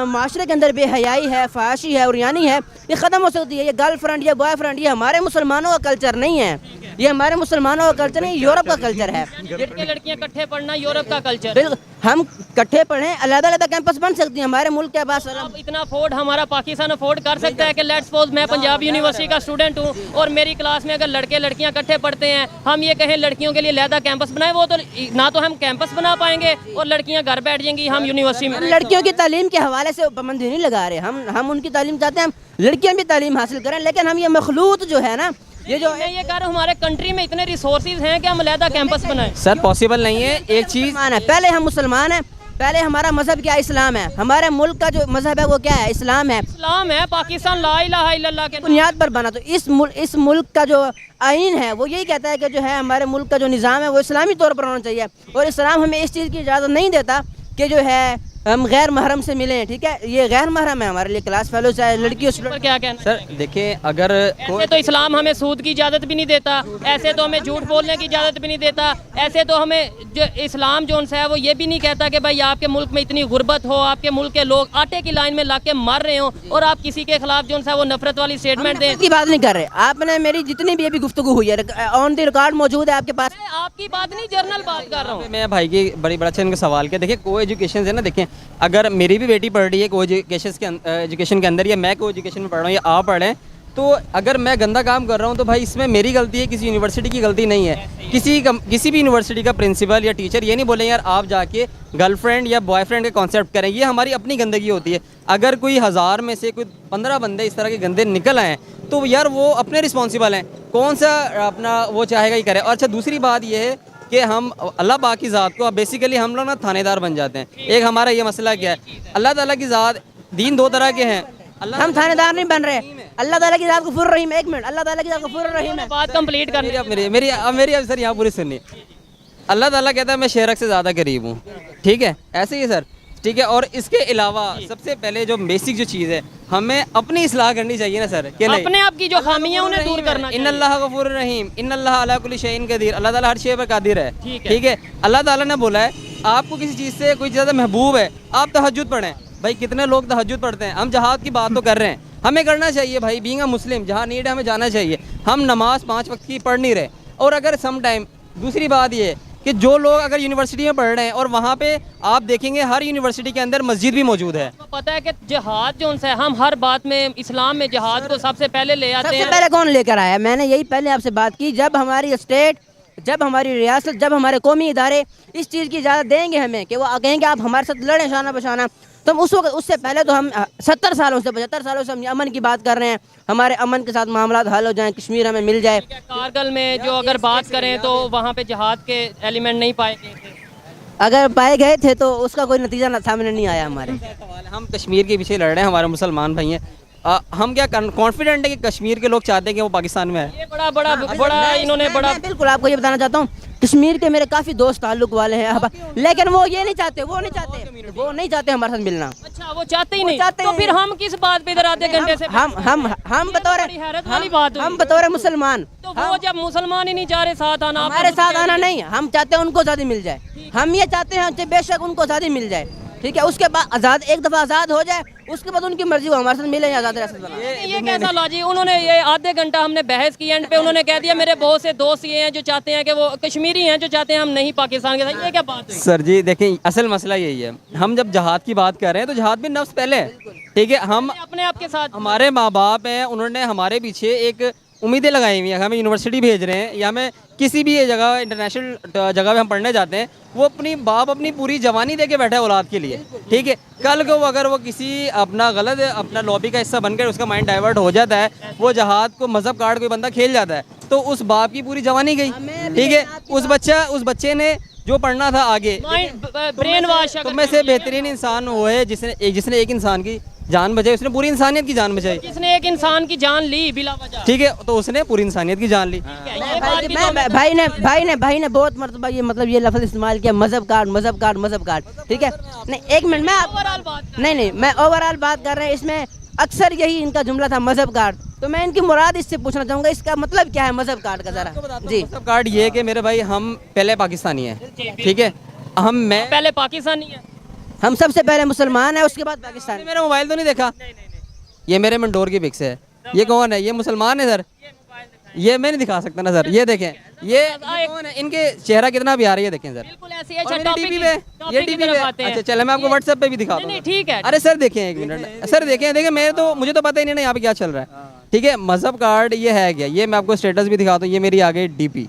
S3: माशरे के अंदर बेहयाई है, फहाशी है और यानी है, ये ख़त्म हो सकती है। ये गर्लफ्रेंड या बॉयफ्रेंड, ये हमारे मुसलमानों का कल्चर नहीं है, ये हमारे मुसलमानों का कल्चर नहीं, यूरोप का कल्चर है।
S4: लड़के लड़कियाँ इकट्ठे पढ़ना यूरोप का कल्चर।
S3: बिल्कुल, हम इकट्ठे पढ़ें, अलग-अलग कैंपस बन सकती हैं हमारे मुल्क के पास।
S4: अब इतना अफोर्ड हमारा पाकिस्तान अफोर्ड कर सकता है कि लेट्स सपोज मैं पंजाब यूनिवर्सिटी का स्टूडेंट हूँ और मेरी क्लास में अगर लड़के लड़कियाँ इकट्ठे पढ़ते हैं, हम ये कहें लड़कियों के लिए अलहदा कैंपस बनाए, वो तो ना तो हम कैंपस बना पाएंगे और लड़कियाँ घर बैठ जाएंगी हम यूनिवर्सिटी में।
S3: लड़कियों की तालीम के हवाले से पाबंदी नहीं लगा रहे, हम उनकी तालीम चाहते हैं, हम लड़कियाँ भी तालीम हासिल करें, लेकिन हम ये मखलूत जो है ना, ये जो
S4: मैं ये कह रहा हूँ हमारे कंट्री में इतने रिसोर्सेज हैं कि हम अलहदा कैंपस बनाएं।
S5: सर पॉसिबल नहीं है। एक चीज़,
S3: मुसलमान है, पहले हम मुसलमान हैं, पहले हमारा मजहब क्या है? इस्लाम है। हमारे मुल्क का जो मजहब है वो क्या है? इस्लाम है।
S4: इस्लाम है, पाकिस्तान ला इलाहा इल्लल्लाह के
S3: बुनियाद पर बना। तो इस मुल्क का जो आइन है वो यही कहता है कि जो है हमारे मुल्क का जो निज़ाम है वो इस्लामी तौर पर होना चाहिए, और इस्लाम हमें इस चीज़ की इजाज़त नहीं देता कि जो है हम गैर महरम से मिलें, ठीक है। ये गैर महरम है हमारे लिए, क्लास फेलो चाहे लड़की
S4: पर क्या कहना?
S5: सर देखिए, अगर
S4: ऐसे तो इस्लाम हमें सूद की इजाज़त भी नहीं देता, ऐसे तो हमें झूठ बोलने की इजाज़त भी नहीं देता, ऐसे तो हमें जो इस्लाम जो है वो ये भी नहीं कहता कि भाई आपके मुल्क में इतनी गुर्बत हो, आपके मुल्क के लोग आटे की लाइन में ला के मर रहे हो और आप किसी के खिलाफ जो है वो नफरत वाली स्टेटमेंट दें।
S3: की बात नहीं कर रहे आपने, मेरी जितनी भी अभी गुफ्तगू हुई है ऑन द रिकॉर्ड मौजूद है आपके पास।
S4: मैं आपकी बात नहीं, जर्नल बात कर रहा हूँ।
S5: मैं भाई की बड़ा अच्छा इनका सवाल किया। देखिए, को एजुकेशन है ना, देखें अगर मेरी भी बेटी पढ़ रही है को एजुकेशन के अंदर, या मैं को एजुकेशन में पढ़ रहा हूँ या आप पढ़ रहे हैं, तो अगर मैं गंदा काम कर रहा हूँ तो भाई इसमें मेरी गलती है, किसी यूनिवर्सिटी की गलती नहीं है। किसी भी यूनिवर्सिटी का प्रिंसिपल या टीचर ये नहीं बोलेंगे यार आप जाके गर्लफ्रेंड या बॉयफ्रेंड का कॉन्सेप्ट करें, ये हमारी अपनी गंदगी होती है। अगर कोई 1000 में से कोई 15 बंदे इस तरह के गंदे निकल आए तो यार वो अपने रिस्पॉन्सिबल हैं, कौन सा अपना वो चाहेगा ही करे। और अच्छा दूसरी बात ये है कि हम अल्लाह पाक की ज़ात को बेसिकली हम लोग ना थानेदार बन जाते हैं। एक हमारा ये मसला क्या है, अल्लाह ताला की ज़ात, दीन दो तरह के हैं।
S3: हम थानेदार नहीं बन रहे। अल्लाह ताला की ज़ात गफूर रहीम, एक मिनट, अल्लाह ताला की ज़ात गफूर रहीम है।
S4: बात कंप्लीट करने
S5: मेरी अब सर यहाँ पूरी सुनिए। अल्लाह ताला कहता है मैं शेरक से ज़्यादा करीब हूँ, ठीक है, ऐसे ही है सर, ठीक है। और इसके अलावा सबसे पहले जो बेसिक जो चीज़ है, हमें अपनी इस्लाह करनी चाहिए ना सर, कि नहीं
S4: अपने आप की जो खामियां उन्हें दूर करना चाहिए।
S5: इन्नल्लाह गफूरुर रहीम, इन्नल्लाह अला कुल्ली शैइन कदीर, अल्लाह ताला हर शे पर कादिर है,
S4: ठीक है।
S5: ठीक है। अल्लाह ताला ने बोला है आपको किसी चीज़ से कोई ज़्यादा महबूब है, आप तहज्जुद पढ़ें। भाई कितने लोग तहज्जुद पढ़ते हैं, हम जहाद की बात तो कर रहे हैं, हमें करना चाहिए भाई, बीइंग अ मुस्लिम जहाँ नीड है हमें जाना चाहिए। हम नमाज 5 वक्त की पढ़ नहीं रहे। और अगर सम टाइम दूसरी बात ये कि जो लोग अगर यूनिवर्सिटी में पढ़ रहे हैं और वहाँ पे आप देखेंगे हर यूनिवर्सिटी के अंदर मस्जिद भी मौजूद है।
S4: आपको पता है कि जिहाद जो उनसे हम हर बात में इस्लाम में जिहाद को सबसे पहले ले आते
S3: सबसे
S4: हैं।
S3: पहले कौन लेकर आया? मैंने यही पहले आपसे बात की, जब हमारी स्टेट, जब हमारी रियासत, जब हमारे कौमी इदारे इस चीज़ की इजाज़त देंगे हमें कि वो कहेंगे आप हमारे साथ लड़ें शाना बशाना, तो हम उस वक्त, उससे पहले तो हम 70 सालों से 75 सालों से हम अमन की बात कर रहे हैं, हमारे अमन के साथ मामला हल हो जाएं, कश्मीर हमें मिल जाए।
S4: कारगिल में जो अगर बात करें तो वहाँ पे जिहाद के एलिमेंट नहीं पाए गए थे।
S3: अगर पाए गए थे तो उसका कोई नतीजा सामने नहीं आया हमारे।
S5: हम कश्मीर के पीछे लड़ रहे हैं, हमारे मुसलमान भाई हैं। हम क्या कॉन्फिडेंट है कि कश्मीर के लोग चाहते हैं कि वो पाकिस्तान में है।
S4: ये बड़ा इन्होंने बड़ा
S3: मैं बिल्कुल आपको ये बताना चाहता हूँ, कश्मीर के मेरे काफ़ी दोस्त ताल्लुक वाले हैं अब, लेकिन वो ये नहीं चाहते, वो नहीं चाहते हमारे साथ मिलना।
S4: अच्छा वो चाहते ही
S3: वो
S4: नहीं,
S3: चाहते
S4: तो
S3: ही
S4: फिर
S3: नहीं।
S4: हम किस बात पे इधर आधे घंटे से
S3: हम बतौर
S4: बड़ी हैरत वाली बात हुई।
S3: हम बतौर मुसलमान,
S4: तो वो जब मुसलमान ही नहीं चाह रहे साथ आना, आप
S3: हमारे साथ आना नहीं, हम चाहते हैं उनको आज़ादी मिल जाए। हम ये चाहते हैं कि बेशक उनको आज़ादी मिल जाए, ठीक है, उसके बाद आज़ाद, एक दफ़ा आज़ाद हो जाए उसके बाद उनकी मर्जी, वो हमारे साथ मिले या आज़ाद रियासत बनाए।
S4: ये कैसा लॉजिक? उन्होंने ये आधे घंटा हमने बहस की, एंड पे उन्होंने कह दिया मेरे बहुत से दोस्त ये हैं जो चाहते हैं कि वो कश्मीरी हैं जो चाहते हैं हम नहीं पाकिस्तान के साथ। ये क्या बात हुई?
S5: सर जी देखें, असल मसला यही है, हम जब जहाद की बात कर रहे हैं तो जहाद में नफ्स पहले है, ठीक है। हम
S4: अपने आप के साथ
S5: हमारे माँ बाप हैं, उन्होंने हमारे पीछे एक उम्मीदें लगाई हुई हैं, हमें यूनिवर्सिटी भेज रहे हैं या हमें किसी भी जगह इंटरनेशनल जगह पे हम पढ़ने जाते हैं, वो अपनी बाप अपनी पूरी जवानी दे के बैठा है औलाद के लिए, ठीक है। कल को अगर वो किसी अपना गलत अपना लॉबी का हिस्सा बनकर उसका माइंड डाइवर्ट हो जाता है, वो जहाद को मजहब कार्ड कोई बंदा खेल जाता है, तो उस बाप की पूरी जवानी गई, ठीक है। उस बच्चे ने जो पढ़ना था आगे,
S4: ब्रेन वॉश।
S5: तो में से बेहतरीन इंसान वो है जिसने एक इंसान की जान बचाई, उसने पूरी इंसानियत की जान बचाई,
S4: जिसने एक इंसान की जान ली बिला वजह,
S5: ठीक है, तो उसने पूरी इंसानियत की जान ली।
S3: भाई ने बहुत मरतबा ये मतलब ये लफ्ज़ इस्तेमाल किया, मजहब कार्ड, ठीक है। नहीं एक मिनट, मैं
S4: ओवरऑल बात
S3: नहीं मैं ओवरऑल बात कर रहे हैं, इसमें अक्सर यही इनका जुमला था मजहब कार्ड, तो मैं इनकी मुराद इससे पूछना चाहूँगा इसका मतलब क्या है मजहब कार्ड का, जरा जी।
S5: मजहब कार्ड ये कि मेरे भाई हम पहले पाकिस्तानी हैं, ठीक है, मैं
S4: पहले पाकिस्तानी है,
S3: हम सबसे पहले मुसलमान है, उसके बाद पाकिस्तान।
S5: मेरा मोबाइल तो नहीं देखा, ये मेरे मंडोर की पिक्स है, ये कौन है? ये मुसलमान है सर, ये मैं नहीं दिखा सकता ना सर, ये देखें, ये कौन है? इनके चेहरा कितना प्यारा है, ये देखें सर।
S4: बिल्कुल ऐसे ही।
S5: और
S4: अच्छा
S5: मेरी
S4: टॉपिक
S5: टीवी पे, ये टीवी पे, अच्छा चले मैं आपको व्हाट्सएप पे भी दिखा दूँ।
S4: नहीं ठीक है।
S5: अरे सर देखें एक मिनट, सर देखें मुझे तो पता ही नहीं ना यहाँ पे क्या चल रहा है, ठीक है। मजहब कार्ड ये है क्या? ये मैं आपको स्टेटस भी दिखाता हूँ, ये मेरी आ गई DP,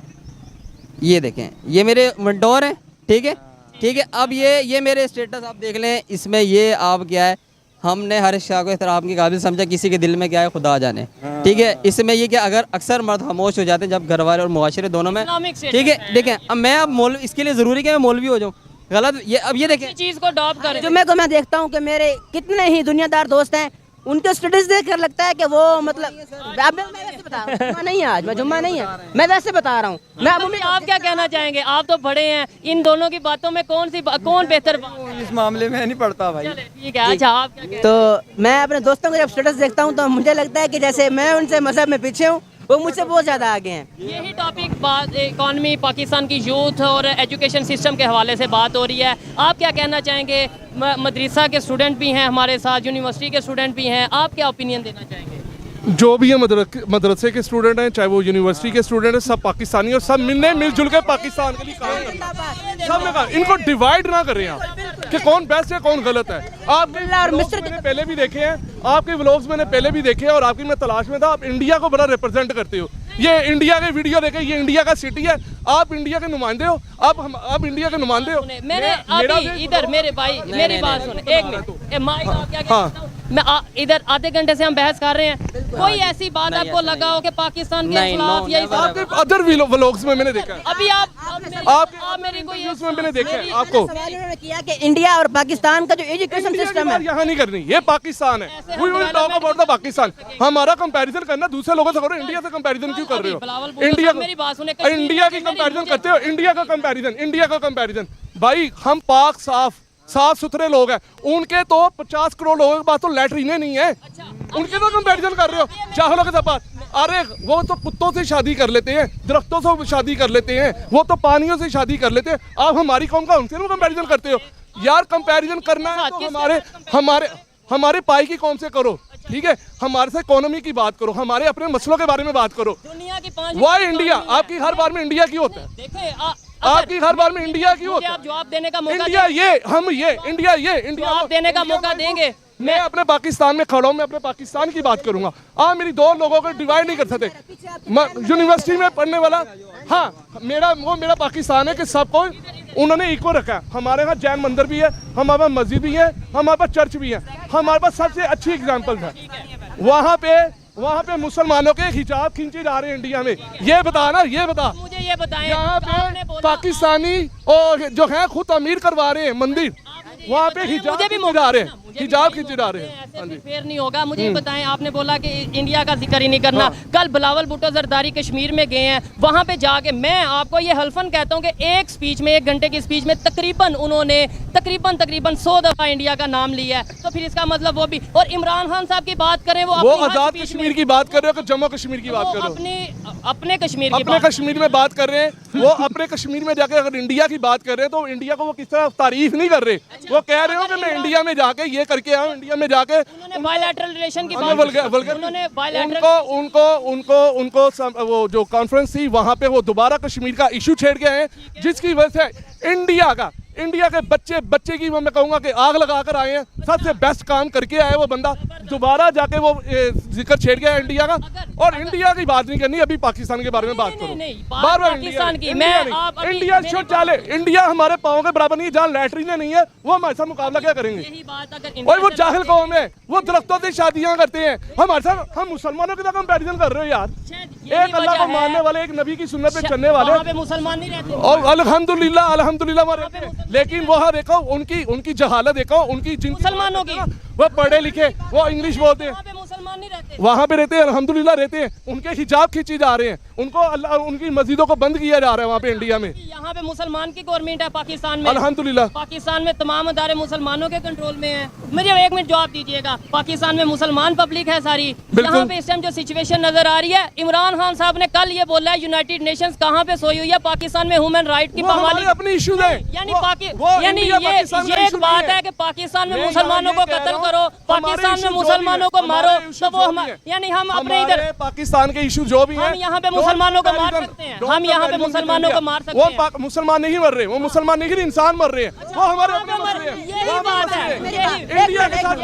S5: ये देखें, ये मेरे मंडोर है, ठीक है, ठीक है। अब ये मेरे स्टेटस आप देख लें, इसमें ये आप क्या है, हमने हर शाह को एहतराम के काबिल समझा, किसी के दिल में क्या है खुदा जाने, ठीक है। इसमें ये क्या, अगर अक्सर मर्द खामोश हो जाते हैं जब घर वाले और मुआशरे दोनों में, ठीक है, देखें अब मैं अब मौलवी, इसके लिए ज़रूरी कि मैं मौलवी हो जाऊँ, गलत ये। अब ये देखें,
S4: चीज़ को डॉप करें।
S3: जुम्मे को मैं देखता हूँ कि मेरे कितने ही दुनियादार दोस्त हैं, उनके स्टेटस देख कर लगता है कि वो मतलब मैं वैसे बता रहा हूँ, जुम्मा नहीं है आज, मैं जुम्मा नहीं है, मैं वैसे बता रहा हूँ। मैं
S4: आप क्या कहना चाहेंगे? आप तो बड़े हैं, इन दोनों की बातों में कौन बेहतर?
S6: इस मामले में नहीं पड़ता भाई।
S4: ठीक है। अच्छा आप क्या कहते
S3: तो मैं अपने दोस्तों के जब स्टेटस देखता हूँ तो मुझे लगता है कि जैसे मैं उनसे मजहब में पीछे हूँ, वो मुझसे बहुत ज़्यादा आगे हैं।
S4: यही टॉपिक बात इकॉनमी, पाकिस्तान की यूथ और एजुकेशन सिस्टम के हवाले से बात हो रही है। आप क्या कहना चाहेंगे? मदरसा के स्टूडेंट भी हैं हमारे साथ, यूनिवर्सिटी के स्टूडेंट भी हैं, आप क्या ओपिनियन देना चाहेंगे?
S2: जो भी है मदरसे के स्टूडेंट हैं, चाहे वो यूनिवर्सिटी के स्टूडेंट हैं, सब पाकिस्तानी और सब मिलजुल के पाकिस्तान के लिए काम करते हैं। सब ने कहा इनको डिवाइड ना करें आप, कि कौन बेस्ट है कौन गलत है। आपके व्लॉग्स मैंने पहले भी देखे हैं, आपके व्लॉग्स मैंने पहले भी देखे हैं और आपकी मैं तलाश में था। आप इंडिया को बड़ा रिप्रेजेंट करते हो। ये इंडिया के वीडियो देखे, ये इंडिया का सिटी है, आप इंडिया के नुमाइंदे हो, आप इंडिया के नुमाइंदे हो।
S4: मैंने अभी इधर मेरे भाई मेरी बात सुने एक मिनट, माइक आप क्या कहते हो? मैं इधर आधे घंटे से हम बहस कर रहे हैं, कोई ऐसी बात आपको लगा हो कि पाकिस्तान के खिलाफ या
S2: आपके अदर व्लॉग्स में मैंने देखा है,
S4: अभी आप मेरी कोई
S2: न्यूज़ में मैंने देखा है आपको।
S3: सवाल उन्होंने किया कि इंडिया और पाकिस्तान का जो एजुकेशन सिस्टम है,
S2: यहाँ नहीं करनी, ये पाकिस्तान है। We will talk about the Pakistan. हमारा कंपैरिजन करना दूसरे लोगों से करो, इंडिया से कंपैरिजन क्यों कर रहे हो? इंडिया की कंपैरिजन करते हो, इंडिया का कंपैरिजन भाई हम पाक साफ सुथरे लोग हैं, उनके तो 50 करोड़ लोगों के पास तो लैट्रीने नहीं है, उनके तो कंपैरिजन कर रहे हो जाहलों के साथ। अरे वो तो कुत्तों से शादी कर लेते हैं, दरख्तों से शादी कर लेते हैं, वो तो पानियों से शादी कर लेते हैं, आप हमारी कौम का उनसे कंपैरिजन करते हो यार। कंपैरिजन करना है तो हमारे पाई की कौम से करो, ठीक है? हमारे से इकोनॉमी की बात करो, हमारे अपने मसलों के बारे में बात करो।
S4: दुनिया की 5
S2: वाई इंडिया, आपकी हर बार में इंडिया की होता है,
S4: देखिए
S2: आपकी हर बार में इंडिया की होता है।
S4: आप जवाब देने का मौका
S2: इंडिया ये, हम ये, इंडिया ये, इंडिया
S4: जवाब देने का मौका देंगे।
S2: मैं अपने पाकिस्तान में खड़ा हूँ, मैं अपने पाकिस्तान की बात करूंगा। आप मेरी दो लोगों को डिवाइड नहीं कर सकते। यूनिवर्सिटी में पढ़ने वाला, हाँ मेरा पाकिस्तान है कि सबको उन्होंने इक्वल रखा है। हमारे यहाँ जैन मंदिर भी है, हमारे पास मस्जिद भी है, हमारे पास चर्च भी है, हमारे पास सबसे अच्छी एग्जाम्पल है। वहाँ पे मुसलमानों के हिजाब खींचे जा रहे हैं इंडिया में। ये बता ना, ये बता
S4: मुझे ये बताएं,
S2: यहाँ पे पाकिस्तानी और जो है खुद अमीर करवा रहे हैं मंदिर, वहाँ पे हिजाब खींचे जा रहे हैं, हिजाब खींचे जा रहे हैं।
S4: ऐसे फिर फेयर नहीं होगा। मुझे ये बताएं, आपने बोला कि इंडिया का जिक्र ही नहीं करना। कल बिलावल भुट्टो जरदारी कश्मीर में गए हैं, वहाँ पे जाके मैं आपको ये हल्फन कहता हूँ कि एक स्पीच में, 1 घंटे की स्पीच में उन्होंने तकरीबन 100 दफा इंडिया का नाम लिया है। तो फिर इसका मतलब वो भी, और इमरान खान साहब की बात करें, वो
S2: आजाद कश्मीर की बात कर रहे हो कि जम्मू कश्मीर की बात कर रहे हो?
S4: अपने कश्मीर
S2: में बात कर रहे हैं। वो अपने कश्मीर में जाके अगर इंडिया की बात कर रहे हैं तो इंडिया को वो किस तरह तारीफ नहीं कर रहे। वो कह रहे हो कि मैं इंडिया में जाके ये करके आया, इंडिया में जाके
S4: बायलैटरल रिलेशन की बात,
S2: उनको वो जो कॉन्फ्रेंस थी वहां पे वो दोबारा कश्मीर का इशू छेड़ के आए, जिसकी वजह से इंडिया के बच्चे की मैं कहूंगा कि आग लगा कर आए हैं। सबसे बेस्ट काम करके आए वो बंदा, दोबारा जाके वो जिक्र छेड़ गया इंडिया का। और इंडिया की बात नहीं करनी, अभी पाकिस्तान के बारे में बात करो। बार बार इंडिया शुड चले, इंडिया हमारे पाँव के बराबर नहीं है। जहाँ लैट्रीने नहीं है वो हमारे साथ मुकाबला क्या करेंगे? और वो जाहिल कौम है, वो दरख्तों से शादियां करते हैं हमारे साथ। हम मुसलमानों के साथ कंपैरिजन कर रहे हो यार। एक अल्लाह को मानने वाले, एक नबी की सुन्नत पे चलने वाले
S4: मुसलमान नहीं रहते,
S2: और अल्हम्दुलिल्लाह हमारे, लेकिन वहाँ देखो उनकी जहालत देखो, उनकी
S4: मुसलमानों की,
S2: वो पढ़े लिखे, वो इंग्लिश बोलते हैं,
S4: मुसलमान नहीं रहते,
S2: वहाँ पे रहते हैं, अल्हम्दुलिल्लाह रहते हैं। उनके हिजाब खींची जा रहे हैं, उनको उनकी मस्जिदों को बंद किया जा रहा है वहाँ पे इंडिया में।
S4: यहाँ पे मुसलमान की गवर्नमेंट है पाकिस्तान में,
S2: अल्हम्दुलिल्लाह।
S4: पाकिस्तान में तमाम अदारे मुसलमानों के कंट्रोल में है। मुझे 1 मिनट जवाब दीजिएगा, पाकिस्तान में मुसलमान पब्लिक है सारी। यहाँ पे इस टाइम जो सिचुएशन नजर आ रही है, इमरान खान साहब ने कल ये बोला है यूनाइटेड नेशंस कहाँ पे सोई हुई है, पाकिस्तान में ह्यूमन राइट की पामाली,
S2: अपनी इश्यूज है।
S4: यानी ये एक बात है कि पाकिस्तान में मुसलमानों को कत्ल करो, पाकिस्तान में मुसलमानों को मारो, तो वो यानी हम अपने इधर
S2: पाकिस्तान के इशू जो भी हैं,
S4: हम यहाँ पे मुसलमानों को मार सकते हैं, हम यहाँ पे मुसलमानों को मार सकते हैं।
S2: वो मुसलमान नहीं मर रहे, वो मुसलमान नहीं, इंसान मर रहे हैं, वो हमारे अपने मसले हैं।
S4: यही बात है,
S2: इंडिया के साथ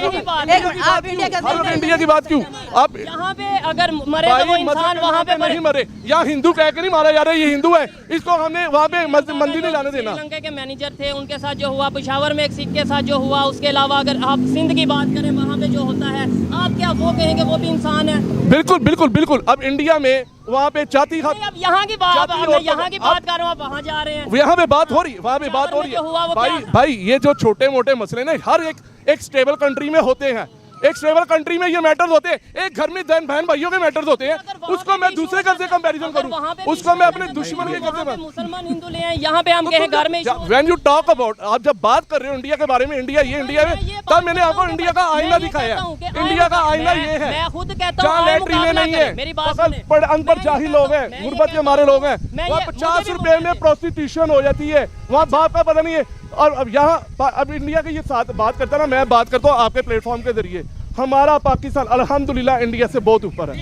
S2: इंडिया की बात क्यों? आप
S4: यहाँ पे अगर मरे तो वो इंसान वहाँ पे
S2: नहीं मरे, यहाँ हिंदू कह के नहीं मारा जा रहा है, ये हिंदू है, इसको हमने वहाँ पे मंदिर नहीं जाने देना।
S4: श्रीलंका के मैनेजर थे, उनके साथ जो हुआ, पेशावर में एक सिख के साथ जो हुआ, उसके अलावा अगर आप सिंध की बात करें, वहाँ पे जो होता है, आप क्या वो कहेंगे वो भी इंसान है?
S2: बिल्कुल। अब इंडिया में वहाँ पे जाति,
S4: अब यहाँ की बात, यहाँ की बात कर रहा हूँ, आप वहाँ जा रहे हैं,
S2: यहाँ पे बात हो रही है, वहाँ पे बात हो रही है। भाई ये जो छोटे मोटे मसले ना हर एक स्टेबल कंट्री में होते हैं, एक स्टेबल कंट्री में ये मैटर्स होते हैं, एक घर में बहन भाइयों के मैटर्स होते हैं, उसको मैं दूसरे घर से कंपैरिजन करूं, उसको मैं अपने दुश्मन के घर से,
S4: मुसलमान हिंदू ले आए यहाँ पे, हम कहें घर में।
S2: व्हेन यू टॉक अबाउट, आप जब बात कर रहे हो इंडिया के बारे में, इंडिया में, तब मैंने आपको इंडिया का आईना दिखाया। इंडिया का आईना ये है,
S4: मैं खुद कहता हूँ,
S2: लैट्रीने नहीं है,
S4: मेरी बात सुने,
S2: अनपढ़ जाहिल लोग हैं, गुर्बत के हमारे लोग हैं, वहाँ 50 रुपए में प्रोस्टिट्यूशन हो जाती है, वहाँ बाप का पता नहीं है। और अब यहाँ अब इंडिया के ये साथ बात करता ना, मैं बात करता हूँ आपके प्लेटफॉर्म के जरिए, हमारा पाकिस्तान अल्हम्दुलिल्लाह इंडिया से बहुत ऊपर है।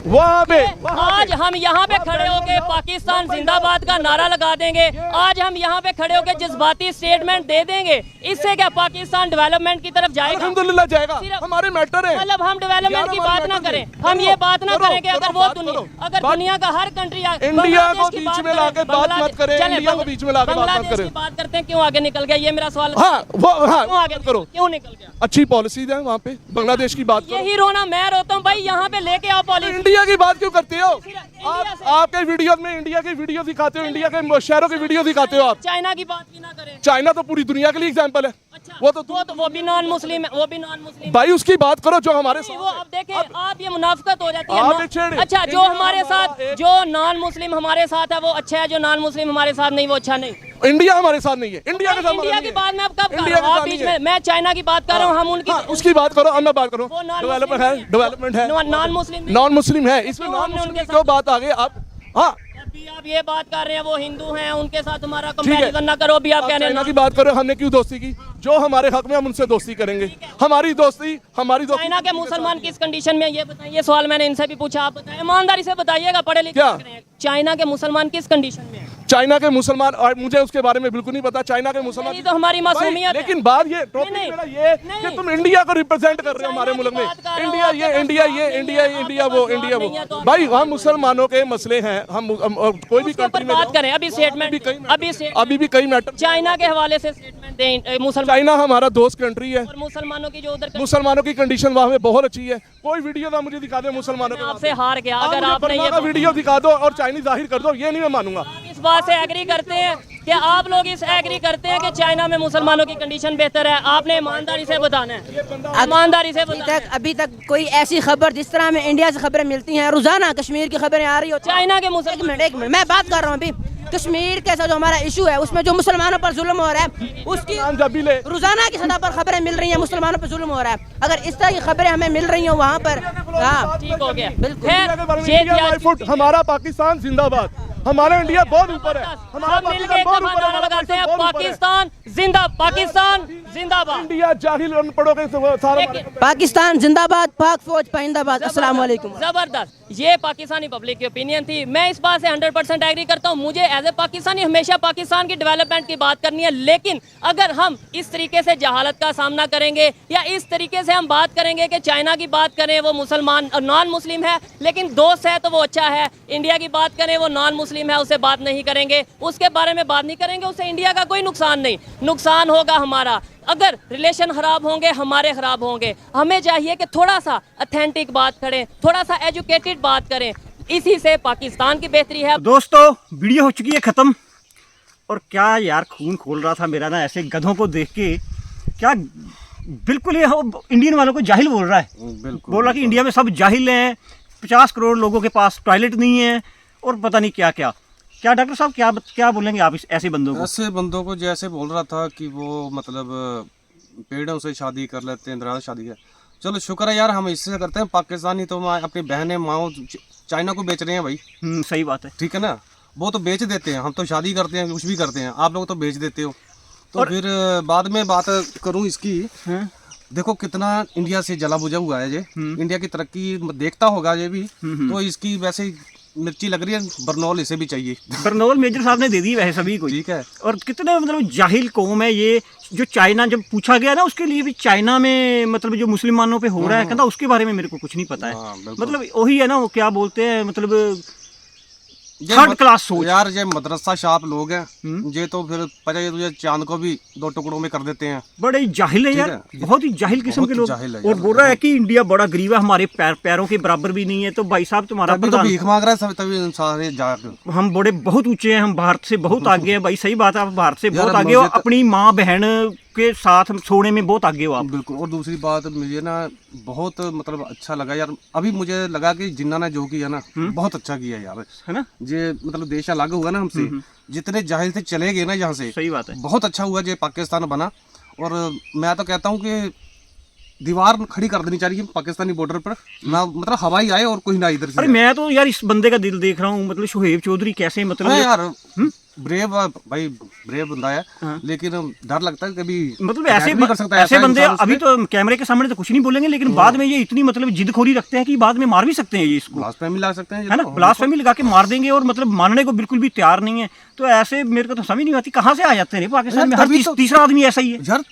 S2: वहाँ पे
S4: आज हम यहाँ पे खड़े होके पाकिस्तान जिंदाबाद का नारा लगा देंगे, आज हम यहाँ पे खड़े होके जज्बाती स्टेटमेंट दे देंगे, इससे क्या पाकिस्तान डेवलपमेंट की तरफ जाएगा?
S2: अल्हम्दुलिल्लाह जाएगा,
S4: सिर्फ-
S2: हमारे मैटर है।
S4: मतलब हम डेवलपमेंट
S2: यार,
S4: की
S2: हमारे
S4: बात ना
S2: मैटर
S4: करें,
S2: है।
S4: हम ये बात ना
S2: करो,
S4: करें कि अगर
S2: करो,
S4: वो
S2: बात
S4: दुनिया,
S2: करो।
S4: अगर
S2: बात-
S4: दुनिया का हर कंट्री
S2: इंडिया को बीच में लाके बात मत करें, इंडिया को बीच में लाके बात मत करें।
S4: बात करते हैं, क्यों आगे निकल गया, ये मेरा सवाल।
S2: हाँ
S4: क्यों आगे
S2: करो,
S4: क्यों निकल गया?
S2: अच्छी पॉलिसी है वहाँ पे, बांग्लादेश की बात करो।
S4: यही रोना मैं रोता हूँ भाई, यहाँ पे लेके आओ पॉलिसी।
S2: इंडिया की बात क्यों करते हो
S4: इंडिया
S2: आप?
S4: से-
S2: आपके वीडियो में इंडिया की वीडियो दिखाते हो, इंडिया के शहरों की वीडियो दिखाते हो आप।
S4: चाइना की बात भी ना करें।
S2: चाइना तो पूरी दुनिया के लिए एग्जाम्पल है।
S4: अच्छा,
S2: वो तो
S4: वो भी नॉन मुस्लिम है, वो भी नॉन मुस्लिम।
S2: भाई उसकी बात करो जो हमारे
S4: नहीं,
S2: साथ
S4: वो अब देखें, आप ये मुनाफिकत हो जाती है।
S2: आप एक छेड़े।
S4: अच्छा, जो
S2: इंडिया
S4: हमारे
S2: हमारा
S4: साथ,
S2: एक-
S4: जो नॉन मुस्लिम हमारे साथ है वो अच्छा है, जो नॉन मुस्लिम हमारे साथ नहीं वो अच्छा नहीं।
S2: इंडिया हमारे साथ नहीं है, इंडिया के साथ
S4: इंडिया
S2: हमारा
S4: की
S2: नहीं
S4: बात मैं अब कब कर
S2: इंडिया
S4: रहा हूँ?
S2: के
S4: आप
S2: साथ
S4: बीच
S2: नहीं है।
S4: में, मैं चाइना की बात कर रहा हूँ, हम उनकी
S2: हाँ, उसकी बात करो, अब मैं बात करूँ।
S4: वो non-Muslim
S2: डेवलपमेंट है, डेवलपमेंट है,
S4: नॉन मुस्लिम।
S2: नॉन मुस्लिम है, इसमें
S4: क्यों
S2: नॉन
S4: हमने
S2: मुस्लिम
S4: उनके
S2: की क्यों
S4: साथ-
S2: बात आ गई आप? हाँ
S4: अभी आप ये बात कर रहे हैं वो हिंदू हैं, उनके साथ हमारा
S2: ठीक है,
S4: कंपैरिजन ना करो। अभी आप कह रहे
S2: चाइना
S4: हैं
S2: की बात करो, हमने क्यों दोस्ती की? जो हमारे हक में हम उनसे दोस्ती करेंगे। हमारी दोस्ती
S4: चाइना के मुसलमान किस कंडीशन में, ये बताइए। ये सवाल मैंने इनसे भी पूछा, आप बताएं ईमानदारी से बताइएगा, पढ़े लिखे
S2: क्या?
S4: लग रहे हैं। चाइना के मुसलमान किस कंडीशन में है?
S2: चाइना के मुसलमान, और मुझे उसके बारे में बिल्कुल नहीं पता। चाइना के मुसलमान
S4: यही तो हमारी मासूमियत है।
S2: लेकिन बात ये टॉपिक
S4: नहीं,
S2: मेरा ये
S4: नहीं।
S2: कि तुम इंडिया को रिप्रेजेंट कर रहे हो हमारे
S4: चाइना
S2: मुल्क
S4: की
S2: में।
S4: बात कर रहा हूं,
S2: इंडिया
S4: आपके
S2: ये
S4: पास
S2: इंडिया
S4: जवाब
S2: ये
S4: नहीं
S2: इंडिया
S4: है,
S2: ये
S4: आपके
S2: इंडिया
S4: पास
S2: वो
S4: जवाब
S2: इंडिया
S4: नहीं है, तो
S2: वो
S4: आप
S2: भाई
S4: जवाब
S2: हम मुसलमानों के मसले हैं। हम कोई भी
S4: उसके ऊपर
S2: कंट्री में
S4: बात
S2: जाओ,
S4: करें। अभी स्टेटमेंट,
S2: अभी भी कई मैटर।
S4: चाइना के हवाले से स्टेटमेंट दें मुसलमान
S2: चाइना हमारा दोस्त कंट्री है।
S4: और मुसलमानों की जो उधर
S2: मुसलमानों की कंडीशन वहाँ पे बहुत अच्छी है। कोई वीडियो ना मुझे दिखा दे मुसलमानों के
S4: आपसे हार गया। अगर आपने ये
S2: का वीडियो दिखा दो और चाइनीज जाहिर कर दो, ये नहीं मैं मानूंगा।
S4: इस बात से एग्री करते हैं कि आप लोग इस एग्री करते हैं कि चाइना में मुसलमानों की कंडीशन बेहतर है? आपने ईमानदारी से बताना है, ईमानदारी से बताना है।
S3: अभी तक कोई ऐसी खबर जिस तरह हमें इंडिया से खबरें मिलती हैं, रोजाना कश्मीर की खबरें आ रही हो।
S4: चाइना के
S3: एक
S4: मुसलमान,
S3: मिनट मैं बात कर रहा हूँ। अभी कश्मीर कैसा जो हमारा इशू है उसमें जो मुसलमानों पर जुल्म हो रहा है, उसकी
S2: जब भी ले
S3: रोजाना की सतह पर खबरें मिल रही हैं, मुसलमानों पर जुल्म हो रहा है। अगर इस तरह की खबरें हमें मिल रही हो वहाँ पर, हाँ
S4: ठीक हो गया।
S3: बिल्कुल।
S4: खैर,
S2: इंडिया के बारे में
S4: ये
S2: इंडिया
S4: क्या-
S2: माय फुट, हमारा पाकिस्तान जिंदाबाद। हमारा इंडिया बहुत ऊपर है, हमारा
S4: सब मिलके
S2: पाकिस्तान
S4: एक
S2: बहुत
S4: दफा
S2: ऊपर है,
S4: नारा
S2: हमारा
S4: लगाते हैं,
S2: बहुत ऊपर है।
S4: पाकिस्तान जिंदा, पाकिस्तान जिंदाबाद।
S2: इंडिया जाहिल अनपढ़ों के सारा
S3: पाकिस्तान जिंदाबाद, पाक फौज पाइंदाबाद। अस्सलाम वालेकुम।
S4: जबरदस्त। ये पाकिस्तानी पब्लिक की ओपिनियन थी। मैं इस बात से 100% एग्री करता हूँ। मुझे एज ए पाकिस्तानी हमेशा पाकिस्तान की डेवलपमेंट की बात करनी है, लेकिन अगर हम इस तरीके से जहालत का सामना करेंगे या इस तरीके से हम बात करेंगे कि चाइना की बात करें वो मुसलमान नॉन मुस्लिम है लेकिन दोस्त है तो वो अच्छा है, इंडिया की बात करें वो नॉन मुस्लिम है उससे बात नहीं करेंगे, उसके बारे में बात नहीं करेंगे, उससे इंडिया का कोई नुकसान नहीं। नुकसान होगा हमारा। अगर रिलेशन खराब होंगे, हमारे खराब होंगे। हमें चाहिए कि थोड़ा सा ऑथेंटिक बात करें, थोड़ा सा एजुकेटेड बात करें, इसी से पाकिस्तान की बेहतरी है।
S1: दोस्तों वीडियो हो चुकी है ख़त्म। और क्या यार खून खोल रहा था मेरा ना ऐसे गधों को देख के। क्या बिल्कुल ये इंडियन वालों को जाहिल बोल रहा है। बोल रहा कि इंडिया में सब जाहिल हैं, 50 करोड़ लोगों के पास टॉयलेट नहीं है और पता नहीं क्या क्या। क्या डॉक्टर साहब क्या बोलेंगे आप ऐसे बंदों को?
S7: ऐसे बंदों को जैसे बोल रहा था कि वो मतलब पेड़ों से शादी कर लेते हैं, दराज शादी है। चलो शुक्र है यार हम इससे करते हैं। पाकिस्तानी तो अपनी बहनें माओ चाइना को बेच रहे हैं भाई।
S1: सही बात है।
S7: ठीक है ना, वो तो बेच देते हैं, हम तो शादी करते हैं, कुछ भी करते हैं, आप लोग तो बेच देते हो। तो फिर बाद में बात करूं इसकी, देखो कितना इंडिया से जला बुझा हुआ है ये। इंडिया की तरक्की देखता होगा ये भी, तो इसकी वैसे मिर्ची लग रही है, बरनौल इसे भी चाहिए।
S1: बरनौल मेजर साहब ने दे दी वैसे सभी को।
S7: ठीक है।
S1: और कितने मतलब जाहिल कौम है ये। जो चाइना जब पूछा गया ना उसके लिए भी, चाइना में मतलब जो मुसलमानों पे हो रहा है कहता उसके बारे में मेरे को कुछ नहीं पता है। मतलब वही है ना, वो क्या बोलते हैं मतलब थर्ड क्लास सोच।
S7: यार ये मदरसा शाप लोग हैं, ये तो फिर पता है तुझे चांद को भी 2 टुकड़ों में कर देते हैं।
S1: बड़े जाहिल है यार, बहुत ही जाहिल किस्म के लोग।
S7: जाहिल है
S1: और बोल रहा है कि इंडिया बड़ा गरीब है, हमारे पैरों के बराबर भी नहीं है। तो भाई साहब तुम्हारा
S7: तभी तो भीख मांग रहा है सब, तभी सारे जाकर
S1: हम बड़े बहुत ऊंचे हैं, हम भारत से बहुत आगे हैं। भाई सही बात है, आप भारत से
S7: यार,
S1: बहुत आगे हो,
S7: मुझे तो-
S1: अपनी माँ बहन के साथ सोने में बहुत आगे हो आप।
S7: बिल्कुल। और दूसरी बात मुझे ना बहुत मतलब अच्छा लगा यार, अभी मुझे लगा कि जिन्ना ने जो किया ना बहुत अच्छा किया यार,
S1: है ना।
S7: ये मतलब देश अलग हुआ ना हमसे, जितने जाहिल से चले गए ना यहाँ से,
S1: सही बात है।
S7: बहुत अच्छा हुआ जो पाकिस्तान बना। और मैं तो कहता हूँ कि दीवार खड़ी कर देनी चाहिए पाकिस्तानी बॉर्डर पर, ना मतलब हवाई आए और कोई ना इधर से।
S1: अरे मैं तो यार इस बंदे का दिल देख रहा हूँ, मतलब शोहेब चौधरी कैसे मतलब
S7: हाँ यार ब्रेव भाई, ब्रेव बंदा है, लेकिन डर लगता है कभी
S1: मतलब
S7: attack
S1: ऐसे
S7: भी कर सकता है
S1: ऐसे
S7: ऐसा
S1: बंदे
S7: इंसान उस
S1: अभी
S7: पे।
S1: तो कैमरे के सामने तो कुछ नहीं बोलेंगे, लेकिन बाद में ये इतनी मतलब जिदखोरी रखते हैं कि बाद में मार भी सकते हैं ये इसको,
S7: ब्लास्फेमी ला सकते हैं ये
S1: है ना,
S7: तो।
S1: ब्लास्फेमी लगा के मार देंगे और मतलब मानने को बिल्कुल भी तैयार नहीं है। तो ऐसे मेरे को तो समझ नहीं आती कहाँ से आ जाते हैं पाकिस्तान में,
S7: यार,
S1: हर
S7: तभी तो-
S1: तीसरा आदमी ऐसा ही है।
S7: यार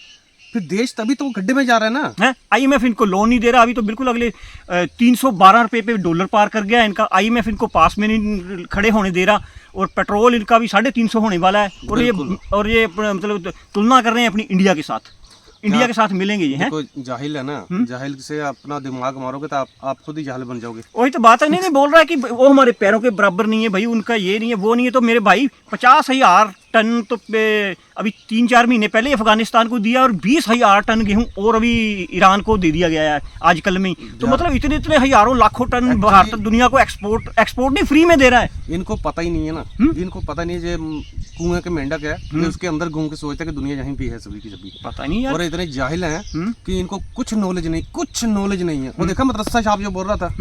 S7: फिर देश तभी तो गड्ढे में जा रहा है ना।
S1: है IMF इनको लोन नहीं दे रहा, अभी तो बिल्कुल अगले 312 रुपये पे डॉलर पार कर गया इनका। IMF इनको पास में नहीं खड़े होने दे रहा, और पेट्रोल इनका भी 350 होने वाला है। और ये मतलब तुलना कर रहे हैं अपनी इंडिया के साथ, इंडिया के साथ मिलेंगे ये हैं।
S7: देखो जाहिल है ना, जाहिल से अपना दिमाग मारोगे तो आप खुद ही जाहिल बन जाओगे।
S1: वही तो बात है, नहीं बोल रहा है कि वो हमारे पैरों के बराबर नहीं है भाई, उनका ये नहीं है वो नहीं है। तो मेरे भाई 50,000 टन तो अभी 3-4 महीने पहले अफगानिस्तान को दिया, और 20,000 टन गेहूं और अभी ईरान को दे दिया गया है आजकल में ही। तो मतलब इतने इतने हजारों लाखों टन भारत दुनिया को एक्सपोर्ट नहीं फ्री में दे रहा है।
S7: इनको पता ही नहीं है ना, इनको पता नहीं है कुएं के मेंढक है कि उसके अंदर घूम के सोचते हैं कि दुनिया यहीं पे है सभी की सभी।
S1: पता नहीं यार,
S7: और इतने जाहिल हैं कि इनको कुछ नॉलेज नहीं है। वो देखा मदरसा साहब जो बोल रहा था,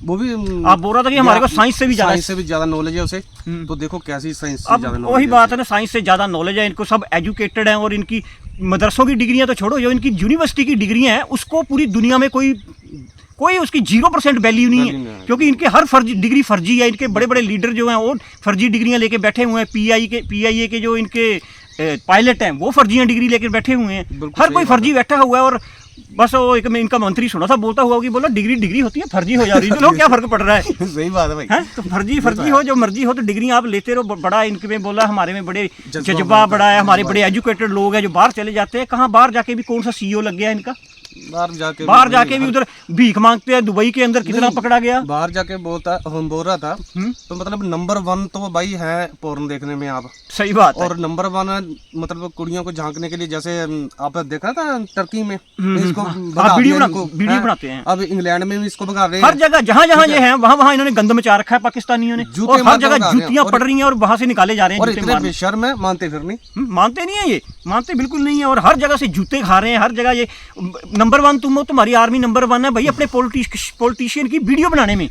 S7: वो भी
S1: आप बोल रहा था कि हमारे को साइंस से भी
S7: ज्यादा नॉलेज है उसे। तो देखो कैसी साइंस से
S1: अब
S7: ज्यादा
S1: वही
S7: नॉलेज
S1: बात है ना, साइंस से ज़्यादा नॉलेज है इनको, सब एजुकेटेड हैं। और इनकी मदरसों की डिग्रियां तो छोड़ो, जो इनकी यूनिवर्सिटी की डिग्रियां हैं उसको पूरी दुनिया में कोई उसकी 0% वैल्यू नहीं है, क्योंकि इनके हर डिग्री फर्जी है। इनके बड़े बड़े लीडर जो हैं वो फर्जी डिग्रियां लेके बैठे हुए हैं। PIA के जो इनके पायलट हैं वो फर्जियां डिग्री लेकर बैठे हुए हैं। हर कोई फर्जी बैठा हुआ है। और बस वो एक मैं इनका मंत्री सुना था बोलता हुआ कि बोला डिग्री होती है, फर्जी हो जा रही है, क्या फर्क पड़ रहा है।
S7: सही बात है भाई।
S1: है तो फर्जी हो, जो मर्जी हो, तो डिग्री आप लेते रहो। बड़ा इनके में बोला हमारे में बड़े जज्बा बड़ा है, हमारे बड़े एजुकेटेड लोग हैं जो बाहर चले जाते हैं। कहाँ बाहर जाके भी कौन सा CEO लग गया इनका, बाहर जाके भी उधर भीख मांगते हैं। दुबई के अंदर कितना पकड़ा गया,
S7: बाहर जाके बोल रहा था। तो मतलब नंबर 1 तो भाई है पोर्न देखने में आप,
S1: सही बात है।
S7: और नंबर 1 मतलब कुड़ियों को झांकने के लिए, जैसे आप देखा था टर्की में इसको
S1: वीडियो बनाते हैं।
S7: अब इंग्लैंड में भी इसको भगा रहे हैं।
S1: हर जगह जहाँ ये है वहाँ इन्होंने गंद मचा रखा है पाकिस्तानियों ने, और हर जगह जूतियां पड़ रही हैं और वहां से निकाले जा रहे हैं।
S7: और इतने बेशर्म है, मानते फिर नहीं,
S1: मानते नहीं है, ये मानते बिल्कुल नहीं है। और हर जगह से जूते खा रहे हैं, हर जगह ये नंबर 1 तुम हो, तुम्हारी आर्मी नंबर 1 है भाई अपने पॉलिटिशियन की वीडियो बनाने में,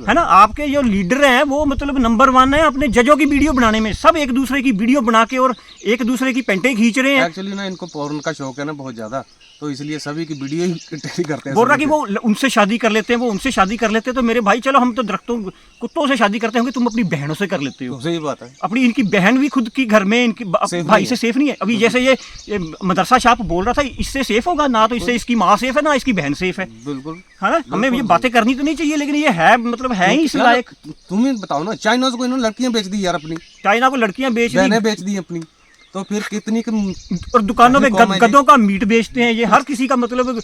S1: है ना। आपके जो लीडर हैं वो मतलब नंबर 1 है अपने जजों की वीडियो बनाने में। सब एक दूसरे की वीडियो बना के और एक दूसरे की पेंटें खींच रहे हैं।
S7: एक्चुअली ना इनको पोर्न का शौक है ना बहुत ज्यादा, तो इसलिए सभी की वीडियो ही करते हैं।
S1: बोल रहा कि वो उनसे शादी कर लेते हैं, वो उनसे शादी कर लेते हैं। तो मेरे भाई चलो हम तो कुत्तों से शादी करते होंगे, तुम अपनी बहनों से कर लेते हो।
S7: सही बात है।
S1: अपनी इनकी बहन भी खुद की घर में इनकी भाई से सेफ नहीं है। अभी जैसे ये मदरसा छाप बोल रहा था, इससे सेफ होगा ना, तो इससे इसकी माँ सेफ है ना इसकी बहन सेफ है।
S7: बिल्कुल,
S1: है ना। हमें ये बातें करनी तो नहीं चाहिए, लेकिन ये है मतलब है ही इस लायक।
S7: तुम ही बताओ ना, चाइना को इन्होंने लड़कियां बेच दी यार, अपनी
S1: चाइना को लड़कियां बेच दी,
S7: बहनें बेच दी अपनी, तो फिर कितनी
S1: और दुकानों में गधों का मीट बेचते हैं। ये हर किसी का मतलब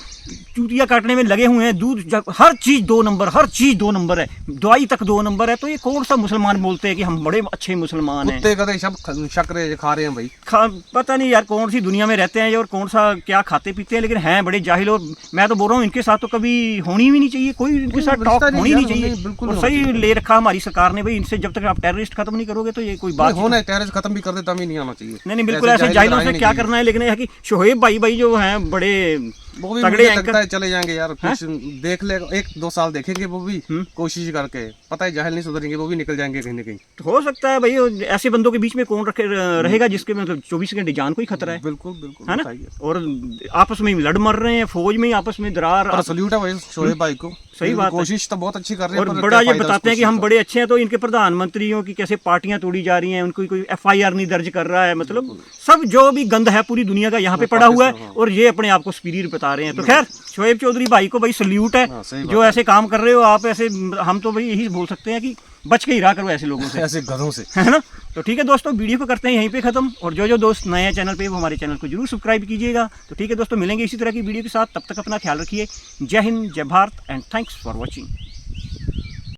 S1: चूतिया काटने में लगे हुए हैं। दूध हर चीज 2 नंबर, हर चीज 2 नंबर है, दवाई तक 2 नंबर है। तो ये कौन सा मुसलमान बोलते हैं कि हम बड़े अच्छे मुसलमान हैं।
S7: कुत्ते गधे सब शक्कर खा रहे हैं भाई।
S1: पता नहीं यार कौन सी दुनिया में रहते हैं ये, और कौन सा क्या खाते पीते हैं, लेकिन हैं बड़े जाहिल। और मैं तो बोल रहा हूँ इनके साथ तो कभी होनी भी नहीं चाहिए, कोई इनके साथ टॉक होनी नहीं चाहिए। और सही ले रखा हमारी सरकार ने भाई, इनसे जब तक आप टेररिस्ट खत्म नहीं करोगे तो ये कोई बात
S7: होना, टेररिस्ट खत्म भी कर देता भी नहीं आना चाहिए।
S1: नहीं बिल्कुल ऐसे जाहिलों से क्या करना है। लेकिन यह कि शोहेब भाई जो हैं बड़े
S7: वो भी
S1: तगड़े
S7: मुझे लगता है चले जाएंगे यार, कुछ देख ले 1-2 साल देखेंगे वो भी कोशिश करके, पता है जाहिल नहीं सुधरेंगे, वो भी निकल जाएंगे कहीं ना कहीं।
S1: हो सकता है भाई, ऐसे बंदों के बीच में कौन रहेगा जिसके मतलब 24 घंटे जान को ही खतरा है।
S7: बिल्कुल बिल्कुल,
S1: है ना। और आपस में लड़ मर रहे हैं, फौज में आपस में दरार।
S7: सल्यूट है भाई शोएब भाई को,
S1: सही बात है,
S7: कोशिश तो बहुत अच्छी कर रहे हैं।
S1: और बड़ा ये बताते हैं कि हम बड़े अच्छे हैं, तो इनके प्रधानमंत्रियों की कैसे पार्टियां तोड़ी जा रही हैं, उनको कोई FIR नहीं दर्ज कर रहा है। मतलब सब जो भी गंद है पूरी दुनिया का यहाँ पे पड़ा हुआ है, और ये अपने आप को सुपीरियर बता रहे हैं। तो खैर शोएब चौधरी भाई को भाई सल्यूट है, जो ऐसे काम कर रहे हो आप। ऐसे हम तो भाई यही बोल सकते हैं कि बच के ही रहा करो ऐसे लोगों से,
S7: ऐसे गधों से,
S1: है ना। तो ठीक है दोस्तों, वीडियो को करते हैं यहीं पे खत्म। और जो दोस्त नए हैं चैनल पे वो हमारे चैनल को जरूर सब्सक्राइब कीजिएगा। तो ठीक है दोस्तों, मिलेंगे इसी तरह की वीडियो के साथ, तब तक अपना ख्याल रखिए। जय हिंद, जय Bharat and thanks for watching.